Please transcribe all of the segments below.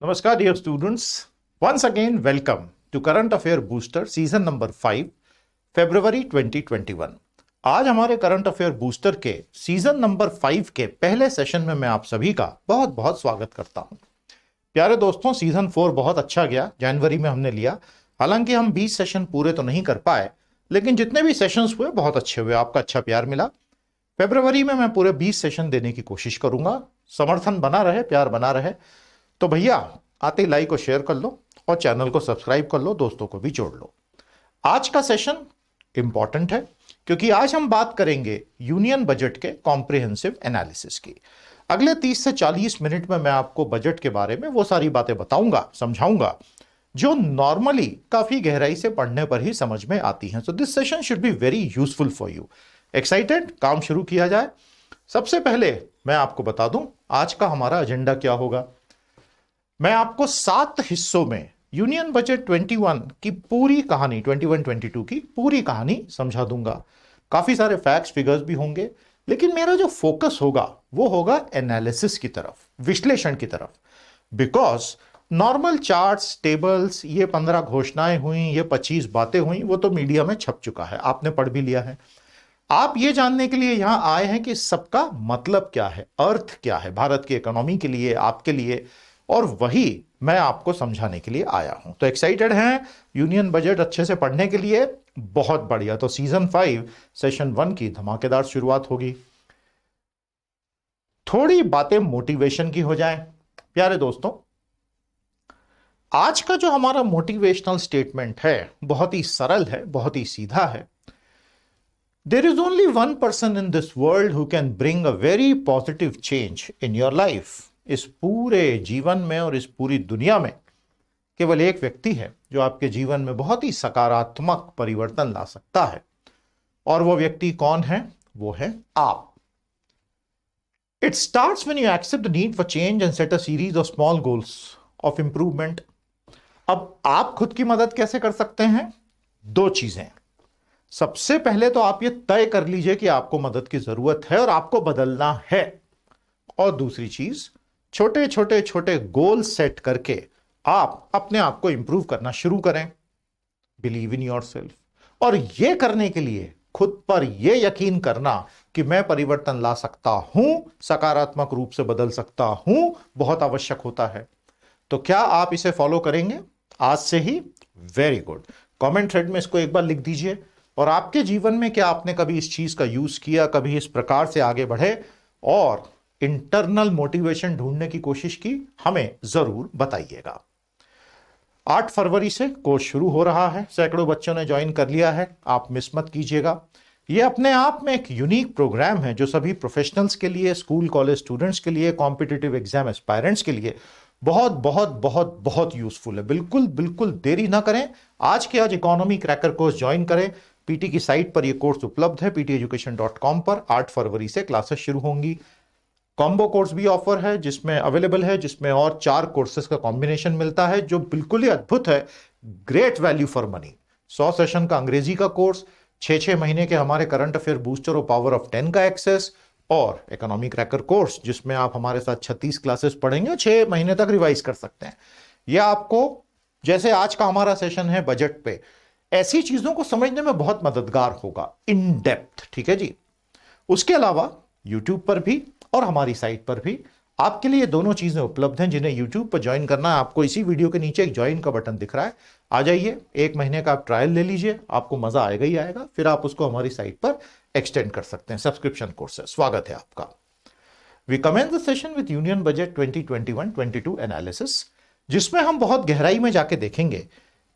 नमस्कार dear students, once again welcome to current affair booster season number 5 February 2021। आज हमारे current affair booster के season number 5 के पहले सेशन में मैं आप सभी का बहुत बहुत स्वागत करता हूं। प्यारे दोस्तों, सीजन 4 बहुत अच्छा गया, जनवरी में हमने लिया। हालांकि हम 20 सेशन पूरे तो नहीं कर पाए, लेकिन जितने भी सेशंस हुए बहुत अच्छे हुए, आपका अच्छा प्यार मिला। फरवरी में मैं पूरे 20 सेशन देने की कोशिश करूंगा। समर्थन बना रहे, प्यार बना रहे, तो भैया आते लाइक और शेयर कर लो और चैनल को सब्सक्राइब कर लो, दोस्तों को भी जोड़ लो। आज का सेशन इंपॉर्टेंट है क्योंकि आज हम बात करेंगे यूनियन बजट के कॉम्प्रिहेंसिव एनालिसिस की। अगले 30 से 40 मिनट में मैं आपको बजट के बारे में वो सारी बातें बताऊंगा, समझाऊंगा जो नॉर्मली काफी गहराई से पढ़ने पर ही समझ में आती हैं। So this session should be very useful for you. Excited? काम शुरू किया जाए। सबसे पहले मैं आपको बता दूं आज का हमारा एजेंडा क्या होगा। मैं आपको 7 हिस्सों में यूनियन बजट 21 की पूरी कहानी, 21-22 की पूरी कहानी समझा दूंगा। काफी सारे फैक्ट्स फिगर्स भी होंगे, लेकिन मेरा जो फोकस होगा वो होगा एनालिसिस की तरफ, विश्लेषण की तरफ। बिकॉज नॉर्मल चार्ट्स, टेबल्स, ये 15 घोषणाएं हुई, ये 25 बातें हुई, वो तो मीडिया में छप चुका है, आपने पढ़ भी लिया है। आप ये जानने के लिए यहां आए हैं कि सबका मतलब क्या है, अर्थ क्या है भारत की इकोनॉमी के लिए, आपके लिए, और वही मैं आपको समझाने के लिए आया हूं। तो एक्साइटेड हैं यूनियन बजट अच्छे से पढ़ने के लिए? बहुत बढ़िया। तो सीजन 5 सेशन 1 की धमाकेदार शुरुआत होगी। थोड़ी बातें मोटिवेशन की हो जाएं। प्यारे दोस्तों, आज का जो हमारा मोटिवेशनल स्टेटमेंट है बहुत ही सरल है, बहुत ही सीधा है। There is only one person in this world who can bring a very positive change in your life. इस पूरे जीवन में और इस पूरी दुनिया में केवल एक व्यक्ति है जो आपके जीवन में बहुत ही सकारात्मक परिवर्तन ला सकता है। और वो व्यक्ति कौन है? वो है आप। It starts when you accept the need for change and set a series of small goals of improvement. अब आप खुद की मदद कैसे कर सकते हैं? 2 चीजें। सबसे पहले तो आप ये तय कर लीजिए कि आपको मदद की जरूरत है और आपको बदलना है। और दूसरी चीज, छोटे छोटे छोटे गोल सेट करके आप अपने आप को इंप्रूव करना शुरू करें। Believe in yourself. और यह करने के लिए खुद पर यह यकीन करना कि मैं परिवर्तन ला सकता हूं, सकारात्मक रूप से बदल सकता हूं, बहुत आवश्यक होता है। तो क्या आप इसे फॉलो करेंगे आज से ही? Very good. कमेंट थ्रेड में इसको एक बार लिख दीजिए। और आपके जीवन में क्या आपने कभी इस चीज का यूज किया, कभी इस प्रकार से आगे बढ़े और इंटरनल मोटिवेशन ढूंढने की कोशिश की? हमें जरूर बताइएगा। 8 फरवरी से कोर्स शुरू हो रहा है, सैकड़ों बच्चों ने ज्वाइन कर लिया है, आप मिस मत कीजिएगा। यह अपने आप में एक यूनिक प्रोग्राम है जो सभी प्रोफेशनल्स के लिए, स्कूल कॉलेज स्टूडेंट्स के लिए, कॉम्पिटिटिव एग्जाम एस्पायरेंट्स के लिए बहुत बहुत बहुत बहुत यूजफुल है। बिल्कुल बिल्कुल देरी ना करें, आज के आज इकोनॉमी क्रैकर कोर्स ज्वाइन करें। पीटी की साइट पर यह कोर्स उपलब्ध है, pteducation.com पर। 8 फरवरी से क्लासेस शुरू होंगी। कॉम्बो कोर्स भी ऑफर है जिसमें अवेलेबल है, जिसमें और 4 कोर्सेज का कॉम्बिनेशन मिलता है जो बिल्कुल ही अद्भुत है। Great value for money. 100 session का अंग्रेजी का कोर्स, 6 महीने के हमारे करंट अफेयर बूस्टर और पावर ऑफ 10 का एक्सेस, और इकोनॉमी क्रैकर कोर्स जिसमें आप हमारे साथ 36 क्लासेस पढ़ेंगे और 6 महीने तक रिवाइज कर सकते हैं। यह आपको, जैसे आज का हमारा सेशन है बजट पे, ऐसी चीजों को समझने में बहुत मददगार होगा, इन डेप्थ। ठीक है जी। उसके अलावा यूट्यूब पर भी और हमारी साइट पर भी आपके लिए दोनों चीजें उपलब्ध हैं। जिन्हें यूट्यूब पर ज्वाइन करना है, आपको इसी वीडियो के नीचे एक ज्वाइन का बटन दिख रहा है, आ जाइए। 1 महीने का आप ट्रायल ले लीजिए, आपको मजा आएगा ही आएगा। फिर आप उसको हमारी साइट पर एक्सटेंड कर सकते हैं। सब्सक्रिप्शन कोर्स है। स्वागत है आपका। We commence the session with union budget 2021-22 analysis, जिसमें हम बहुत गहराई में जाके देखेंगे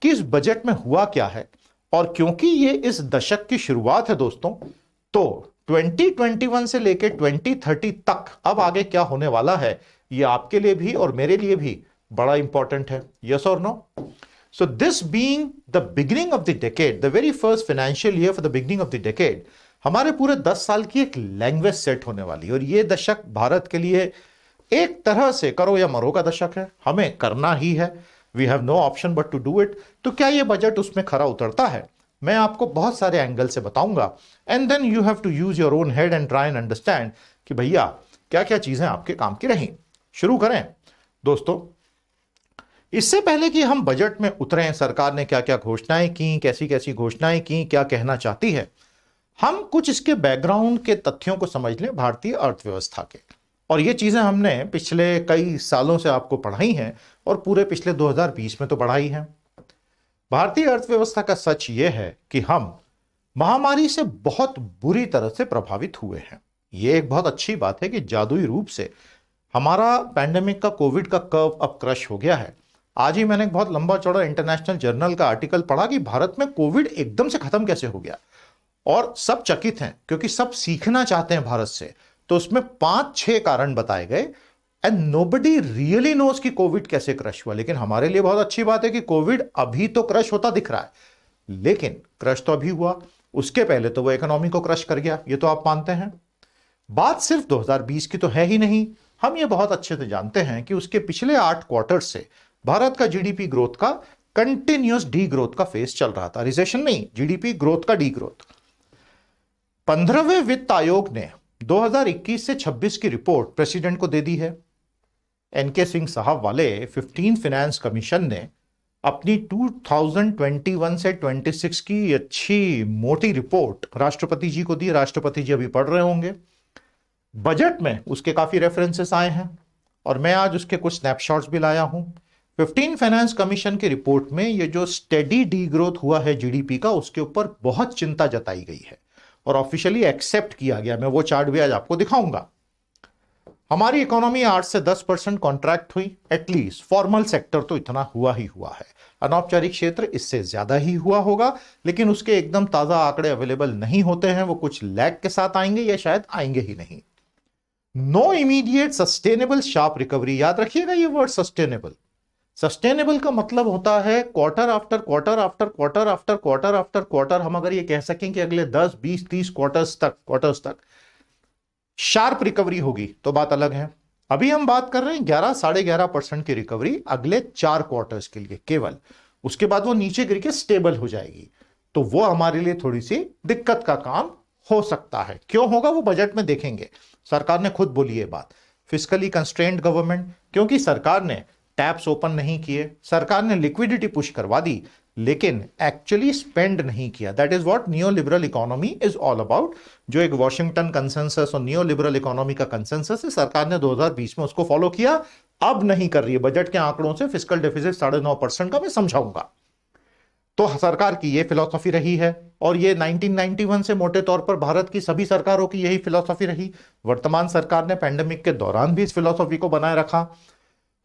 कि इस बजट में हुआ क्या है। और क्योंकि ये इस दशक की शुरुआत है दोस्तों, तो 2021 से लेकर 2030 तक अब आगे क्या होने वाला है, ये आपके लिए भी और मेरे लिए भी बड़ा इंपॉर्टेंट है। यस और no? So this being the beginning of the decade, the very first financial year for the beginning of the decade, हमारे पूरे 10 साल की एक लैंग्वेज सेट होने वाली है। और ये दशक भारत के लिए एक तरह से करो या मरो का दशक है। हमें करना ही है। We have no option but to do it. तो क्या ये बजट उसमें खरा उतरता है? मैं आपको बहुत सारे एंगल से बताऊंगा। And then you have to use your own head and try and understand कि भैया क्या क्या चीजें आपके काम की रही। शुरू करें दोस्तों। इससे पहले कि हम बजट में उतरें, सरकार ने क्या क्या घोषणाएं की, कैसी कैसी घोषणाएं की, क्या कहना चाहती है, हम कुछ इसके बैकग्राउंड के तथ्यों को समझ लें भारतीय अर्थव्यवस्था के। और ये चीजें हमने पिछले कई सालों से आपको पढ़ाई हैं और पूरे पिछले 2020 में तो पढ़ाई है। भारतीय अर्थव्यवस्था का सच ये है कि हम महामारी से बहुत बुरी तरह से प्रभावित हुए हैं। ये एक बहुत अच्छी बात है कि जादुई रूप से हमारा पैंडेमिक का, कोविड का कर्व अब क्रश हो गया है। आज ही मैंने एक बहुत लंबा चौड़ा इंटरनेशनल जर्नल का आर्टिकल पढ़ा कि भारत में कोविड एकदम से खत्म कैसे हो गया, और सब चकित हैं क्योंकि सब सीखना चाहते हैं भारत से। तो उसमें 5-6 कारण बताए गए एंड नोबडी रियली नोज कि कोविड कैसे क्रश हुआ। लेकिन हमारे लिए बहुत अच्छी बात है कि कोविड अभी तो क्रश होता दिख रहा है, लेकिन क्रश तो अभी हुआ, उसके पहले तो वो इकोनॉमी को क्रश कर गया, ये तो आप मानते हैं। बात सिर्फ 2020 की तो है ही नहीं, हम ये बहुत अच्छे से जानते हैं कि उसके पिछले 8 क्वार्टर से भारत का जीडीपी ग्रोथ का कंटिन्यूअस डी ग्रोथ का फेस चल रहा था। रिसेशन नहीं, जीडीपी ग्रोथ का डी ग्रोथ। 15वें वित्त आयोग ने 2021 से 26 की रिपोर्ट प्रेसिडेंट को दे दी है। एनके सिंह साहब वाले 15 फाइनेंस कमीशन ने अपनी 2021 से 26 की अच्छी मोटी रिपोर्ट राष्ट्रपति जी को दी। राष्ट्रपति जी अभी पढ़ रहे होंगे। बजट में उसके काफी रेफरेंसेस आए हैं और मैं आज उसके कुछ स्नैपशॉट्स भी लाया हूं। 15 फाइनेंस कमीशन की रिपोर्ट में ये जो स्टेडी डी ग्रोथ हुआ है जीडीपी का, उसके ऊपर बहुत चिंता जताई गई है और ऑफिशियली एक्सेप्ट किया गया। मैं वो चार्ट भी आज आपको दिखाऊंगा। हमारी इकोनॉमी 8 से 10% कॉन्ट्रैक्ट हुई, एटलीस्ट फॉर्मल सेक्टर तो इतना हुआ ही हुआ है। अनौपचारिक क्षेत्र इससे ज्यादा ही हुआ होगा, लेकिन उसके एकदम ताजा आंकड़े अवेलेबल नहीं होते हैं, वो कुछ लैग के साथ आएंगे या शायद आएंगे ही नहीं। No immediate sustainable sharp recovery, याद रखिएगा ये वर्ड सस्टेनेबल। सस्टेनेबल का मतलब होता है quarter after quarter after quarter after quarter after quarter, हम अगर ये कह सकें कि अगले 10, 20, 30 क्वार्टर्स तक शार्प रिकवरी होगी तो बात अलग है। अभी हम बात कर रहे हैं 11, 11.5% की रिकवरी अगले 4 क्वार्टर्स के लिए केवल। उसके बाद वो नीचे गिर के स्टेबल हो जाएगी, तो वो हमारे लिए थोड़ी सी दिक्कत का काम हो सकता है। क्यों होगा वो बजट में देखेंगे। सरकार ने खुद बोली है बात, फिस्कली कंस्ट्रेंट गवर्नमेंट, क्योंकि सरकार ने टैप्स ओपन नहीं किए, सरकार ने लिक्विडिटी पुश करवा दी, लेकिन एक्चुअली स्पेंड नहीं किया। That is what neo liberal economy is all about. जो एक वॉशिंगटन कंसेंसस और नियो लिबरल इकोनॉमी का कंसेंसस है, सरकार ने 2020 में उसको फॉलो किया, अब नहीं कर रही है। बजट के आंकड़ों से फिस्कल डेफिसिट 9.5% का मैं समझाऊंगा। तो सरकार की यह फिलॉसफी रही है और ये 1991 से मोटे तौर पर भारत की सभी सरकारों की यही फिलॉसफी रही। वर्तमान सरकार ने पैंडेमिक के दौरान भी इस फिलॉसफी को बनाए रखा।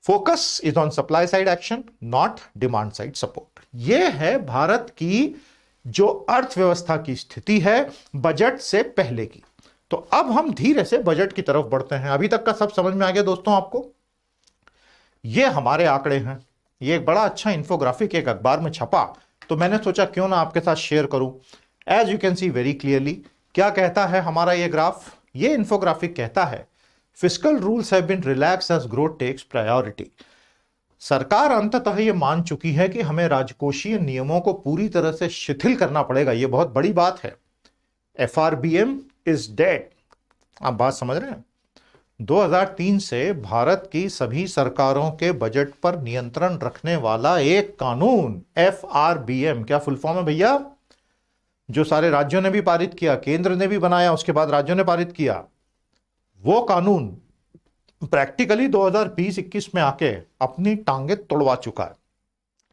Focus is on supply side action, not demand side support. यह है भारत की जो अर्थव्यवस्था की स्थिति है बजट से पहले की। तो अब हम धीरे से बजट की तरफ बढ़ते हैं। अभी तक का सब समझ में आ गया दोस्तों आपको? ये हमारे आंकड़े हैं। ये एक बड़ा अच्छा इंफोग्राफिक एक अखबार में छपा, तो मैंने सोचा क्यों ना आपके साथ शेयर करूं। As you can see very clearly, क्या कहता है हमारा ये ग्राफ? ये इंफोग्राफिक कहता है fiscal rules have been relax as growth takes priority. सरकार अंततः ये मान चुकी है कि हमें राजकोषीय नियमों को पूरी तरह से शिथिल करना पड़ेगा। ये बहुत बड़ी बात है। FRBM is dead. आप बात समझ रहे हैं? 2003 से भारत की सभी सरकारों के बजट पर नियंत्रण रखने वाला एक कानून FRBM, क्या फुल फॉर्म है भैया? जो सारे राज्यों ने भी पारित किया, केंद्र ने भी बनाया, उसके बाद राज्यों ने पारित किया, वो कानून प्रैक्टिकली 2020-21 में आके अपनी टांगे तोड़वा चुका है,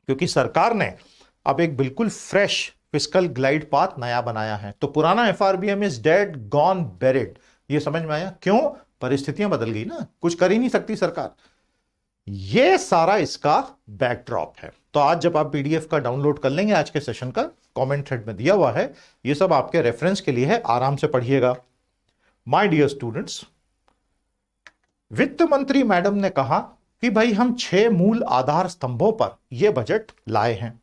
क्योंकि सरकार ने अब एक बिल्कुल फ्रेश फिस्कल ग्लाइड पाथ नया बनाया है। तो पुराना FRBM is dead, gone, buried. ये समझ में आया? क्यों? परिस्थितियां बदल गई ना, कुछ कर ही नहीं सकती सरकार। ये सारा इसका बैकड्रॉप है। तो आज जब आप PDF का डाउनलोड कर लेंगे, आज के सेशन का कमेंट थ्रेड में दिया हुआ है, ये सब आपके रेफरेंस के लिए है, आराम से पढ़िएगा। माय डियर स्टूडेंट्स, वित्त मंत्री मैडम ने कहा कि भाई हम 6 मूल आधार स्तंभों पर यह बजट लाए हैं,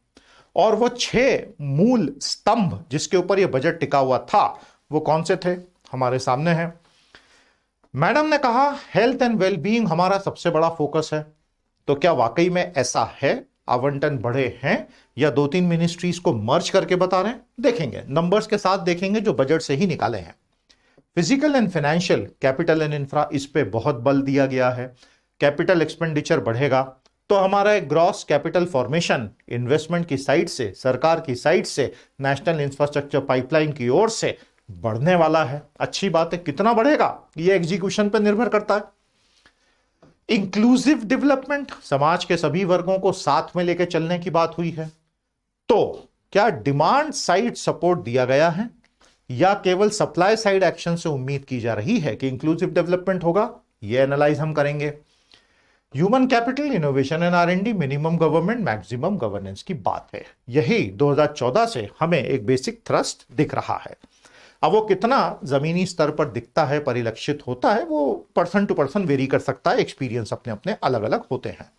और वो 6 मूल स्तंभ जिसके ऊपर यह बजट टिका हुआ था वो कौन से थे? हमारे सामने हैं। मैडम ने कहा हेल्थ एंड वेलबींग हमारा सबसे बड़ा फोकस है। तो क्या वाकई में ऐसा है? आवंटन बढ़े हैं या 2-3 मिनिस्ट्रीज को मर्ज करके बता रहे हैं? देखेंगे, नंबर्स के साथ देखेंगे जो बजट से ही निकाले हैं। Physical and financial, capital and infra, इस पे बहुत बल दिया गया है। कैपिटल एक्सपेंडिचर बढ़ेगा, तो हमारा एक ग्रॉस कैपिटल फॉर्मेशन इन्वेस्टमेंट की साइड से, सरकार की साइड से, नेशनल इंफ्रास्ट्रक्चर पाइपलाइन की ओर से बढ़ने वाला है। अच्छी बात है। कितना बढ़ेगा ये एग्जीक्यूशन पर निर्भर करता है। इंक्लूसिव डेवलपमेंट, समाज के सभी वर्गों को साथ में लेकर चलने की बात हुई है। तो क्या डिमांड साइड सपोर्ट दिया गया है या केवल सप्लाई साइड एक्शन से उम्मीद की जा रही है कि इंक्लूसिव डेवलपमेंट होगा? ये एनालाइज हम करेंगे। Human capital, innovation and R and D, minimum government, maximum governance की बात है। यही 2014 से हमें एक बेसिक थ्रस्ट दिख रहा है। अब वो कितना जमीनी स्तर पर दिखता है, परिलक्षित होता है, वो पर्सन टू पर्सन वेरी कर सकता है। एक्सपीरियंस अपने अपने अलग अलग होते हैं।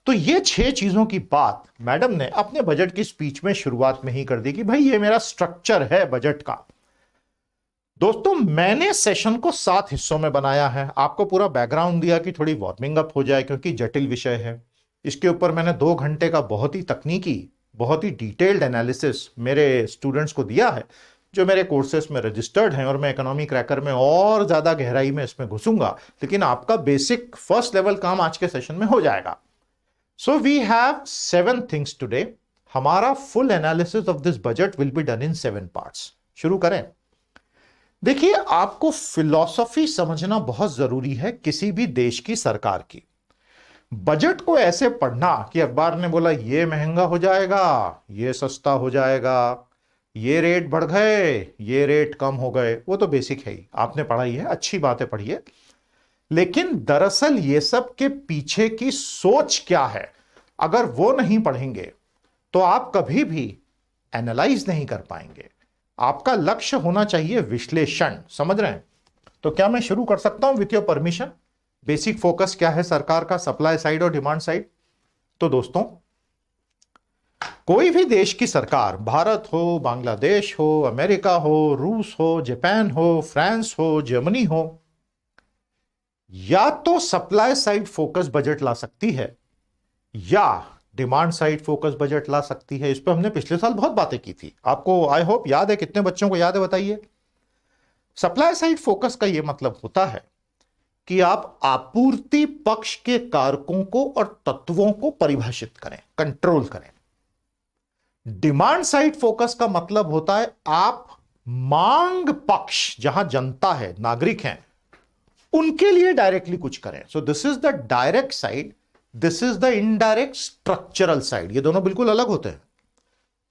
तो ये 6 चीजों की बात मैडम ने अपने बजट की स्पीच में शुरुआत में ही कर दी कि भाई ये मेरा स्ट्रक्चर है बजट का। दोस्तों, मैंने सेशन को 7 हिस्सों में बनाया है। आपको पूरा बैकग्राउंड दिया कि थोड़ी वार्मिंग अप हो जाए, क्योंकि जटिल विषय है। इसके ऊपर मैंने 2 घंटे का बहुत ही तकनीकी, बहुत ही डिटेल्ड एनालिसिस मेरे स्टूडेंट्स को दिया है, जो मेरे कोर्सेस में रजिस्टर्ड हैं। और मैं इकोनॉमी क्रैकर में और ज्यादा गहराई में इसमें घुसूंगा, लेकिन आपका बेसिक फर्स्ट लेवल काम आज के सेशन में हो जाएगा। So we have 7 things today. हमारा full analysis of this budget will be done in 7 parts. शुरू करें। देखिए, आपको फिलॉसफी समझना बहुत जरूरी है किसी भी देश की सरकार की। बजट को ऐसे पढ़ना कि अखबार ने बोला ये महंगा हो जाएगा, ये सस्ता हो जाएगा, ये रेट बढ़ गए, ये रेट कम हो गए, वो तो बेसिक है ही, आपने पढ़ाई है, अच्छी बातें पढ़िए। लेकिन दरअसल ये सब के पीछे की सोच क्या है, अगर वो नहीं पढ़ेंगे तो आप कभी भी एनालाइज नहीं कर पाएंगे। आपका लक्ष्य होना चाहिए विश्लेषण। समझ रहे हैं? तो क्या मैं शुरू कर सकता हूं with your permission? Basic focus क्या है सरकार का, सप्लाई साइड और डिमांड साइड? तो दोस्तों, कोई भी देश की सरकार, भारत हो, बांग्लादेश हो, अमेरिका हो, रूस हो, जापान हो, फ्रांस हो, जर्मनी हो, या तो सप्लाई साइड फोकस बजट ला सकती है या डिमांड साइड फोकस बजट ला सकती है। इस पर हमने पिछले साल बहुत बातें की थी। आपको आई होप याद है। कितने बच्चों को याद है बताइए? सप्लाई साइड फोकस का यह मतलब होता है कि आप आपूर्ति पक्ष के कारकों को और तत्वों को परिभाषित करें, कंट्रोल करें। डिमांड साइड फोकस का मतलब होता है आप मांग पक्ष, जहां जनता है, नागरिक हैं, उनके लिए डायरेक्टली कुछ करें। So this is the direct side, this is the indirect structural side. ये दोनों बिल्कुल अलग होते हैं।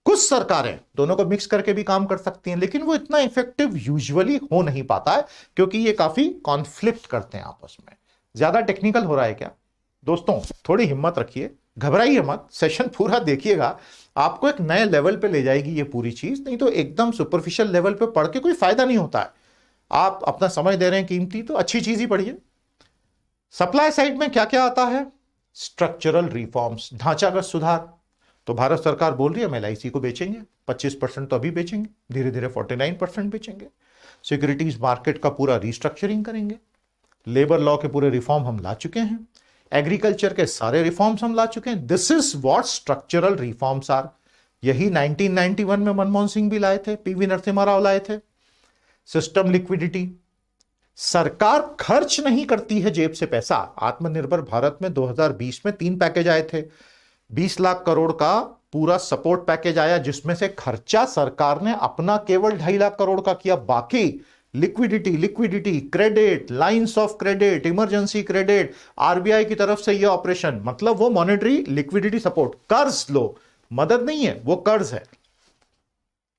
कुछ सरकारें दोनों को मिक्स करके भी काम कर सकती हैं, लेकिन वो इतना इफेक्टिव यूजुअली हो नहीं पाता है, क्योंकि ये काफी कॉन्फ्लिक्ट करते हैं आपस में। ज्यादा टेक्निकल हो रहा है क्या? दोस्तों, थोड़ी हिम्मत रखिए, घबराइए मत, सेशन पूरा देखिएगा। आपको एक नए लेवल पे ले जाएगी ये पूरी चीज। नहीं तो एकदम सुपरफिशियल लेवल पे पढ़ के कोई फायदा नहीं होता है। आप अपना समय दे रहे हैं कीमती, तो अच्छी चीज ही पढ़िए। सप्लाई साइड में क्या क्या आता है? स्ट्रक्चरल रिफॉर्म्स, ढांचागत सुधार। तो भारत सरकार बोल रही है हम LIC को बेचेंगे, 25% तो अभी बेचेंगे, धीरे धीरे 49% बेचेंगे। सिक्योरिटीज मार्केट का पूरा रिस्ट्रक्चरिंग करेंगे। लेबर लॉ के पूरे रिफॉर्म हम ला चुके हैं। एग्रीकल्चर के सारे रिफॉर्म्स हम ला चुके हैं। This is what structural reforms are. यही 1991 में मनमोहन सिंह भी लाए थे, PV नरसिम्हा राव लाए थे। सिस्टम लिक्विडिटी, सरकार खर्च नहीं करती है जेब से पैसा। आत्मनिर्भर भारत में 2020 में 3 पैकेज आए थे। 20 लाख करोड़ का पूरा सपोर्ट पैकेज आया, जिसमें से खर्चा सरकार ने अपना केवल 2.5 लाख करोड़ का किया। बाकी liquidity, credit, lines of credit, emergency credit, RBI की तरफ से यह ऑपरेशन, मतलब वो मॉनेटरी लिक्विडिटी सपोर्ट, कर्ज लो, मदद नहीं है, वो कर्ज है।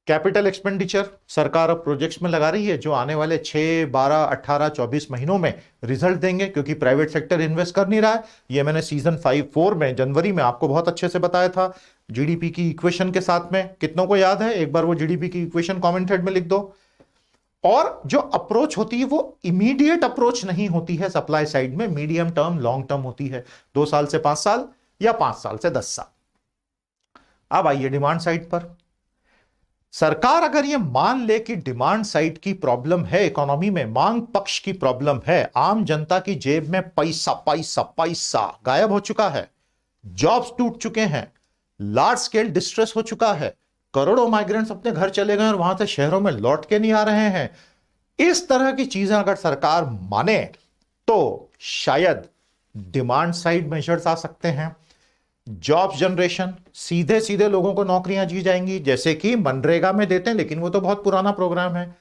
कैपिटल एक्सपेंडिचर सरकार अब प्रोजेक्ट्स में लगा रही है, जो आने वाले 6, 12, 18, 24 महीनों में रिजल्ट देंगे, क्योंकि प्राइवेट सेक्टर इन्वेस्ट कर नहीं रहा है। ये मैंने सीजन 5-4 में जनवरी में आपको बहुत अच्छे से बताया था, GDP की इक्वेशन के साथ में। कितनों को याद है? एक बार वो GDP की इक्वेशन कमेंट हेड में लिख दो। और जो अप्रोच होती है वो इमीडिएट अप्रोच नहीं होती है सप्लाई साइड में, मीडियम टर्म, लॉन्ग टर्म होती है। 2 साल से 5 साल या 5 साल से 10 साल। अब आइए डिमांड साइड पर। सरकार अगर ये मान ले कि डिमांड साइड की प्रॉब्लम है, इकोनॉमी में मांग पक्ष की प्रॉब्लम है, आम जनता की जेब में पैसा पैसा पैसा गायब हो चुका है, जॉब्स टूट चुके हैं, लार्ज स्केल डिस्ट्रेस हो चुका है, करोड़ों माइग्रेंट्स अपने घर चले गए और वहां से शहरों में लौट के नहीं आ रहे हैं, इस तरह की चीजें अगर सरकार माने तो शायद डिमांड साइड मेजर्स आ सकते हैं। जॉब्स जनरेशन, सीधे सीधे लोगों को नौकरियां दी जाएंगी, जैसे कि मनरेगा में देते हैं, लेकिन वो तो बहुत पुराना प्रोग्राम है।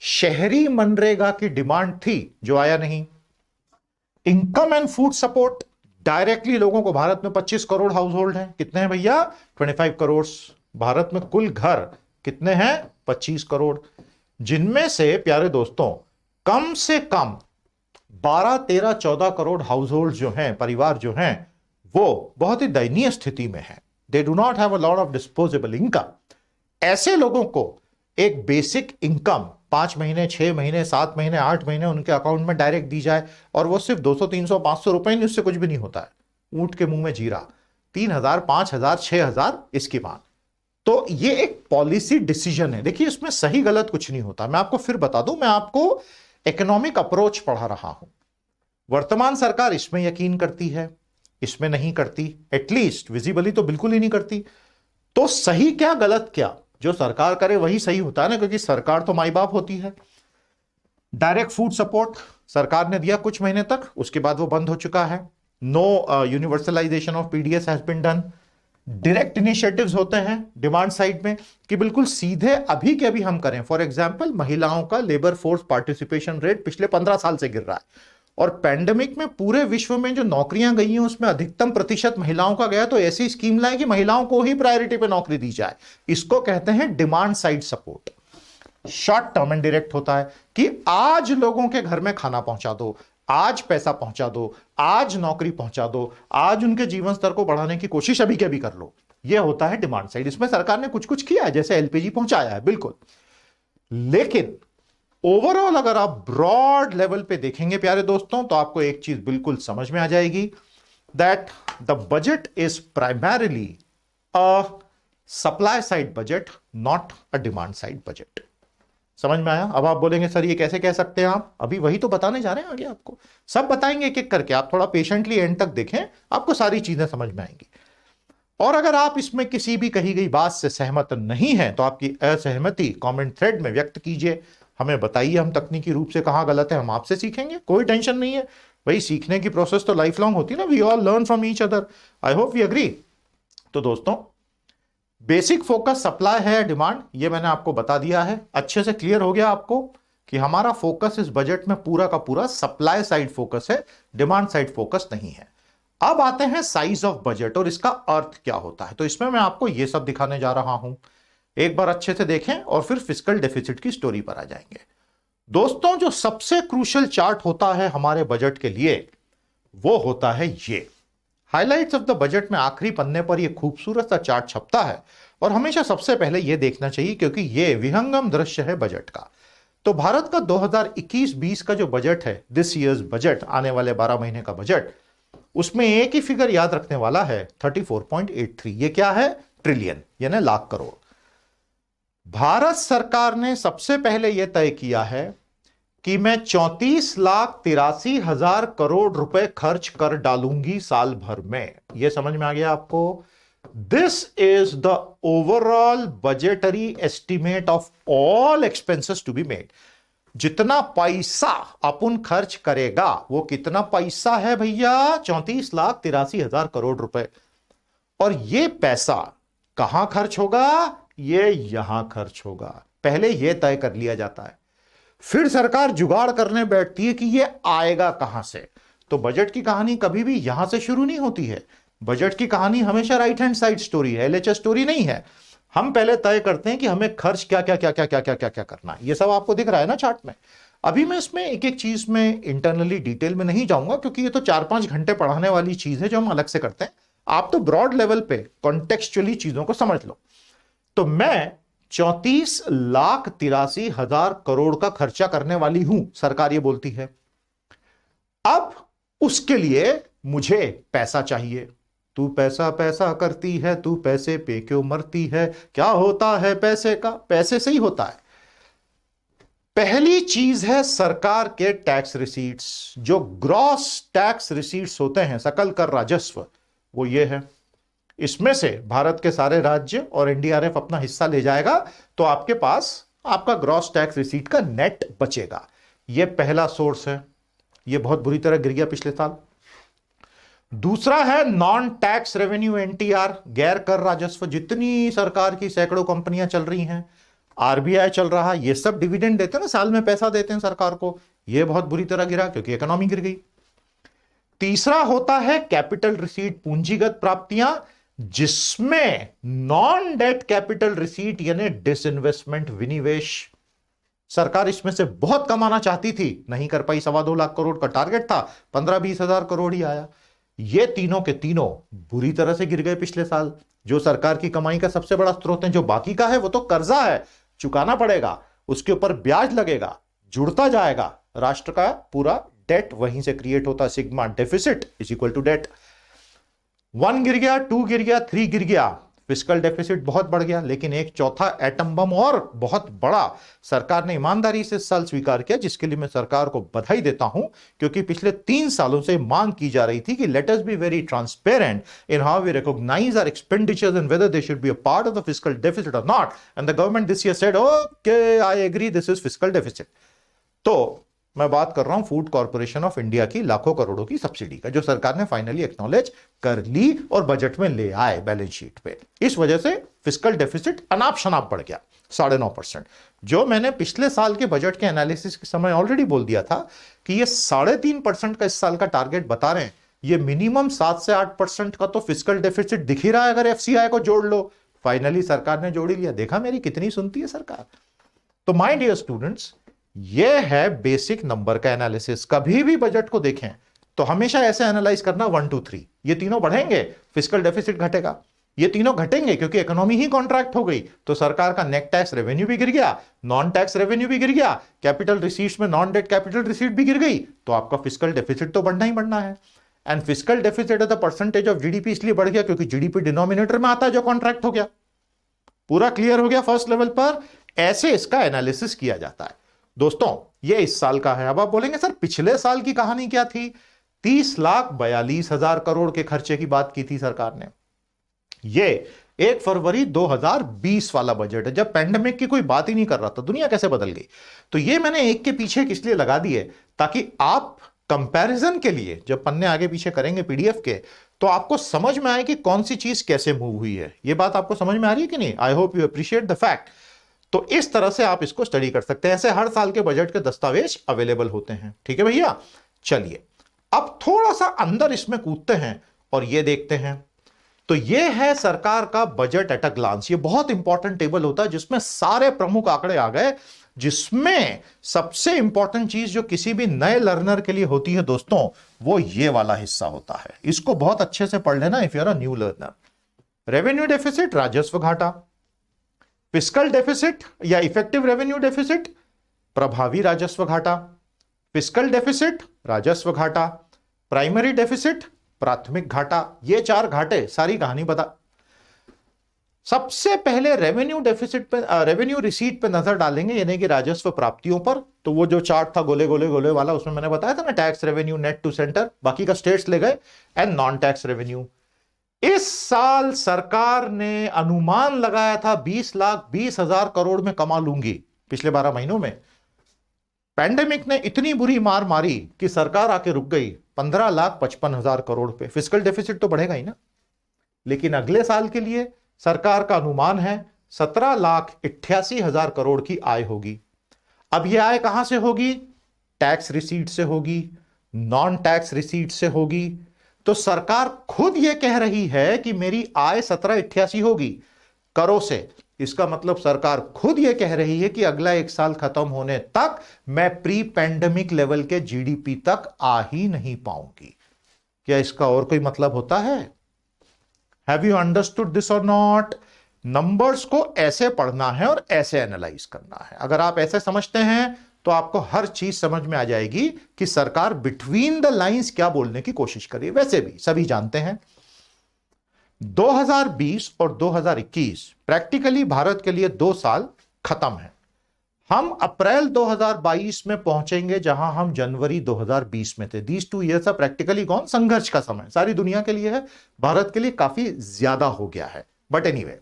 शहरी मनरेगा की डिमांड थी जो आया नहीं। Income and food support, directly लोगों को, भारत में 25 करोड़ हाउस होल्ड हैं, कितने हैं भैया? 25 करोड़। भारत में कुल घर कितने हैं? 25 करोड़, जिनमें से प्यारे दोस्तों कम से कम 12, 13, 14 करोड़ हाउस होल्ड जो हैं, परिवार जो हैं, वो बहुत ही दयनीय स्थिति में है। They do not have a lot of disposable income. ऐसे लोगों को एक बेसिक इनकम 5 महीने, 6 महीने, 7 महीने, 8 महीने उनके अकाउंट में डायरेक्ट दी जाए, और वो सिर्फ 200, 300, 500 रुपए नहीं, उससे कुछ भी नहीं होता है। ऊंट के मुंह में जीरा, 3,000, 5,000, 6,000 इसकी मांग। तो ये एक पॉलिसी डिसीजन है। देखिए, इसमें सही गलत कुछ नहीं होता। मैं आपको फिर बता दूं, मैं आपको इकोनॉमिक अप्रोच पढ़ा रहा हूं। वर्तमान सरकार इसमें यकीन करती है, इसमें नहीं करती, एटलीस्ट विजिबली तो बिल्कुल ही नहीं करती। तो सही क्या गलत क्या, जो सरकार करे वही सही होता है ना, क्योंकि सरकार तो माई बाप होती है। डायरेक्ट फूड सपोर्ट सरकार ने दिया कुछ महीने तक, उसके बाद वो बंद हो चुका है। No universalization of PDS has been done. Direct initiatives होते हैं डिमांड साइड में कि बिल्कुल सीधे अभी के अभी हम करें। फॉर एग्जांपल, महिलाओं का लेबर फोर्स पार्टिसिपेशन रेट पिछले 15 साल से गिर रहा है, और पैंडेमिक में पूरे विश्व में जो नौकरियां गई हैं उसमें अधिकतम प्रतिशत महिलाओं का गया। तो ऐसी स्कीम लाए कि महिलाओं को ही प्रायोरिटी पे नौकरी दी जाए। इसको कहते हैं demand side support. Short term and direct होता है कि आज लोगों के घर में खाना पहुंचा दो, आज पैसा पहुंचा दो, आज नौकरी पहुंचा दो, आज उनके जीवन स्तर को बढ़ाने की कोशिश अभी के अभी कर लो। यह होता है डिमांड साइड। इसमें सरकार ने कुछ कुछ किया है, जैसे एलपीजी पहुंचाया है, बिल्कुल। लेकिन ओवरऑल अगर आप ब्रॉड लेवल पे देखेंगे प्यारे दोस्तों, तो आपको एक चीज बिल्कुल समझ में आ जाएगी, that the budget is primarily a supply side budget, not a demand side budget. समझ में आया? अब आप बोलेंगे सर ये कैसे कह सकते हैं आप? अभी वही तो बताने जा रहे हैं, आगे आपको सब बताएंगे एक एक करके। आप थोड़ा पेशेंटली एंड तक देखें, आपको सारी चीजें समझ में आएंगी। और अगर आप इसमें किसी भी कही गई बात से सहमत नहीं है, तो आपकी असहमति कमेंट थ्रेड में व्यक्त कीजिए, हमें बताइए। हम तकनीकी रूप से कहां गलत है हम आपसे सीखेंगे, कोई टेंशन नहीं है भाई। सीखने की प्रोसेस तो लाइफ लॉन्ग होती है ना, we all learn from each other. I hope we agree. तो दोस्तों, बेसिक फोकस सप्लाई है, डिमांड, ये मैंने आपको बता दिया है। अच्छे से क्लियर हो गया आपको कि हमारा फोकस इस बजट में पूरा का पूरा सप्लाई साइड फोकस है, डिमांड साइड फोकस नहीं है। अब आते हैं साइज ऑफ बजट और इसका अर्थ क्या होता है। तो इसमें मैं आपको यह सब दिखाने जा रहा हूं, एक बार अच्छे से देखें और फिर फिस्कल डेफिसिट की स्टोरी पर आ जाएंगे। दोस्तों, जो सबसे क्रूशियल चार्ट होता है हमारे बजट के लिए, वो होता है ये हाइलाइट्स ऑफ द बजट में। आखिरी पन्ने पर यह खूबसूरत सा चार्ट छपता है, और हमेशा सबसे पहले यह देखना चाहिए क्योंकि यह विहंगम दृश्य है बजट का। तो भारत का 2021-20 का जो बजट है, दिस ईयर्स बजट, आने वाले 12 महीने का बजट, उसमें एक ही फिगर याद रखने वाला है, 34.83। ये क्या है? ट्रिलियन, यानी लाख करोड़। भारत सरकार ने सबसे पहले यह तय किया है कि मैं 34,83,000 करोड़ रुपए खर्च कर डालूंगी साल भर में। यह समझ में आ गया आपको? This is the overall budgetary estimate of all expenses to be made. जितना पैसा अपन खर्च करेगा, वो कितना पैसा है भैया? 34,83,000 करोड़ रुपए। और ये पैसा कहां खर्च होगा? ये यहां खर्च होगा। पहले यह तय कर लिया जाता है, फिर सरकार जुगाड़ करने बैठती है कि ये आएगा कहां से। तो बजट की कहानी कभी भी यहां से शुरू नहीं होती है। बजट की कहानी हमेशा राइट हैंड साइड स्टोरी है, एलएचएस स्टोरी नहीं है। हम पहले तय करते हैं कि हमें खर्च क्या क्या क्या क्या क्या क्या क्या क्या करना है। ये सब आपको दिख रहा है ना चार्ट में। अभी मैं इसमें एक एक चीज में इंटरनली डिटेल में नहीं जाऊंगा, क्योंकि ये तो 4-5 घंटे पढ़ाने वाली चीज है जो हम अलग से करते हैं। आप तो ब्रॉड लेवल पे कॉन्टेक्चुअली चीजों को समझ लो। तो मैं 34,83,000 करोड़ का खर्चा करने वाली हूं, सरकार ये बोलती है। अब उसके लिए मुझे पैसा चाहिए। तू पैसा पैसा करती है, तू पैसे पे क्यों मरती है, क्या होता है पैसे का? पैसे से ही होता है। पहली चीज है सरकार के टैक्स रिसीट्स, जो ग्रॉस टैक्स रिसीट्स होते हैं, सकल कर राजस्व, वो ये है। इसमें से भारत के सारे राज्य और एनडीआरएफ अपना हिस्सा ले जाएगा, तो आपके पास आपका ग्रॉस टैक्स रिसीट का नेट बचेगा। यह पहला सोर्स है। यह बहुत बुरी तरह गिर गया पिछले साल। दूसरा है नॉन टैक्स रेवेन्यू एनटीआर, गैर कर राजस्व। जितनी सरकार की सैकड़ों कंपनियां चल रही हैं, आरबीआई चल रहा है, ये सब डिविडेंड देते हैं ना, साल में पैसा देते हैं सरकार को, ये बहुत बुरी तरह गिरा क्योंकि इकोनॉमी गिर गई। तीसरा होता है कैपिटल रिसीट, पूंजीगत प्राप्तियां, जिसमें नॉन डेट कैपिटल रिसीट यानी डिसइन्वेस्टमेंट, विनिवेश। सरकार इसमें से बहुत कमाना चाहती थी, नहीं कर पाई, 2.25 लाख करोड़ का टारगेट था, 15-20 हजार करोड़ ही आया। ये तीनों के तीनों बुरी तरह से गिर गए पिछले साल। जो सरकार की कमाई का सबसे बड़ा स्रोत है, जो बाकी का है वो तो कर्जा है, चुकाना पड़ेगा, उसके ऊपर ब्याज लगेगा, जुड़ता जाएगा, राष्ट्र का पूरा डेट वहीं से क्रिएट होता है। Sigma deficit is equal to debt. 1 गिर गया, 2 गिर गया, 3 गिर गया, फिस्कल डेफिसिट बहुत बढ़ गया। लेकिन एक चौथा एटम बम और बहुत बड़ा सरकार ने ईमानदारी से इस साल स्वीकार किया, जिसके लिए मैं सरकार को बधाई देता हूं, क्योंकि पिछले 3 सालों से मांग की जा रही थी कि let us be very transparent in how we recognise our expenditures and whether they should be a part of the fiscal deficit और not. And the government this year said okay I agree this is fiscal deficit. तो मैं बात कर रहा हूं food corporation of India की लाखों करोड़ों की सब्सिडी का, जो सरकार ने फाइनली एक्नॉलेज कर ली और बजट में ले आए बैलेंस शीट पे। इस वजह से फिस्कल डेफिसिट अनाप शनाप बढ़ गया 9.5%। जो मैंने पिछले साल के बजट के एनालिसिस के समय ऑलरेडी बोल दिया था कि ये 3.5% का इस साल का टारगेट बता रहे हैं, ये मिनिमम 7 से 8% का तो फिस्कल डेफिसिट दिख ही रहा है अगर एफसीआई को जोड़ लो। फाइनली सरकार ने जोड़ ही लिया। देखा मेरी कितनी सुनती है सरकार। तो माय डियर स्टूडेंट्स, यह है बेसिक नंबर का एनालिसिस। कभी भी बजट को देखें तो हमेशा ऐसे एनालाइज करना 1 2 3, ये तीनों बढ़ेंगे, फिस्कल डेफिसिट घटेगा, ये तीनों घटेंगे क्योंकि इकोनॉमी ही कॉन्ट्रैक्ट हो गई, तो सरकार का नेट टैक्स रेवेन्यू भी गिर गया, नॉन टैक्स रेवेन्यू भी गिर गया, कैपिटल रिसीट्स में नॉन डेट कैपिटल रिसीट भी गिर गई, तो आपका फिस्कल डेफिसिट तो बढ़ना ही बढ़ना है। And fiscal deficit as the percentage of GDP इसलिए बढ़ गया क्योंकि जीडीपी डिनोमिनेटर में आता है जो कॉन्ट्रैक्ट हो गया। पूरा क्लियर हो गया फर्स्ट लेवल पर। ऐसे इसका एनालिसिस किया जाता है। दोस्तों ये इस साल का है। अब आप बोलेंगे सर पिछले साल की कहानी क्या थी? 30,42,000 करोड़ के खर्चे की बात की थी सरकार ने। ये 1 फरवरी 2020 वाला बजट है, जब पैंडेमिक की कोई बात ही नहीं कर रहा था, दुनिया कैसे बदल गई। तो ये मैंने एक के पीछे इसलिए लगा दिए ताकि आप कंपैरिजन के लिए जब पन्ने आगे पीछे करेंगे पीडीएफ के, तो आपको समझ में आए कि कौन सी चीज कैसे मूव हुई है। ये बात आपको समझ में आ रही है कि नहीं? I hope you appreciate the fact. तो इस तरह से आप इसको स्टडी कर सकते हैं। ऐसे हर साल के बजट के दस्तावेज अवेलेबल होते हैं। ठीक है भैया, चलिए अब थोड़ा सा अंदर इसमें कूदते हैं और ये देखते हैं। तो ये है सरकार का बजट एट अ ग्लांस। ये बहुत इंपॉर्टेंट टेबल होता है जिसमें सारे प्रमुख आंकड़े आ गए, जिसमें सबसे इंपॉर्टेंट चीज जो किसी भी नए लर्नर के लिए होती है दोस्तों, वो ये वाला हिस्सा होता है। इसको बहुत अच्छे से पढ़ लेना if you are a new learner. Revenue deficit, राजस्व घाटा। फिस्कल डेफिसिट या इफेक्टिव रेवेन्यू डेफिसिट, प्रभावी राजस्व घाटा। फिस्कल डेफिसिट, राजस्व घाटा। प्राइमरी डेफिसिट, प्राथमिक घाटा। ये 4 घाटे, सारी कहानी बता। सबसे पहले रेवेन्यू डेफिसिट पे, रेवेन्यू रिसीट पे नजर डालेंगे, यानी कि राजस्व प्राप्तियों पर। तो वो जो चार्ट था गोले गोले गोले वाला, उसमें मैंने बताया था ना, tax revenue net to centre, बाकी का स्टेट्स ले गए, एंड नॉन टैक्स रेवेन्यू। इस साल सरकार ने अनुमान लगाया था 20,20,000 करोड़ में कमा लूंगी पिछले 12 महीनों में। पैंडेमिक ने इतनी बुरी मार मारी कि सरकार आके रुक गई 15,55,000 करोड़ पे। फिस्कल डेफिसिट तो बढ़ेगा ही ना। लेकिन अगले साल के लिए सरकार का अनुमान है 17,88,000 करोड़ की आय होगी। अब यह आय कहां से होगी? टैक्स रिसीट से होगी, नॉन टैक्स रिसीट से होगी। तो सरकार खुद यह कह रही है कि मेरी आय 1788 होगी करों से। इसका मतलब सरकार खुद यह कह रही है कि अगला 1 साल खत्म होने तक मैं प्री पैंडेमिक लेवल के जीडीपी तक आ ही नहीं पाऊंगी। क्या इसका और कोई मतलब होता है? हैव यू अंडरस्टूड दिस और नॉट? नंबर्स को ऐसे पढ़ना है और ऐसे एनालाइज करना है। अगर आप ऐसे समझते हैं तो आपको हर चीज समझ में आ जाएगी कि सरकार बिटवीन द लाइंस क्या बोलने की कोशिश कर रही है। वैसे भी सभी जानते हैं 2020 और 2021 प्रैक्टिकली भारत के लिए 2 साल खत्म है। हम अप्रैल 2022 में पहुंचेंगे जहां हम जनवरी 2020 में थे। These 2 years are practically gone. संघर्ष का समय सारी दुनिया के लिए है, भारत के लिए काफी ज्यादा हो गया है। बट एनीवे,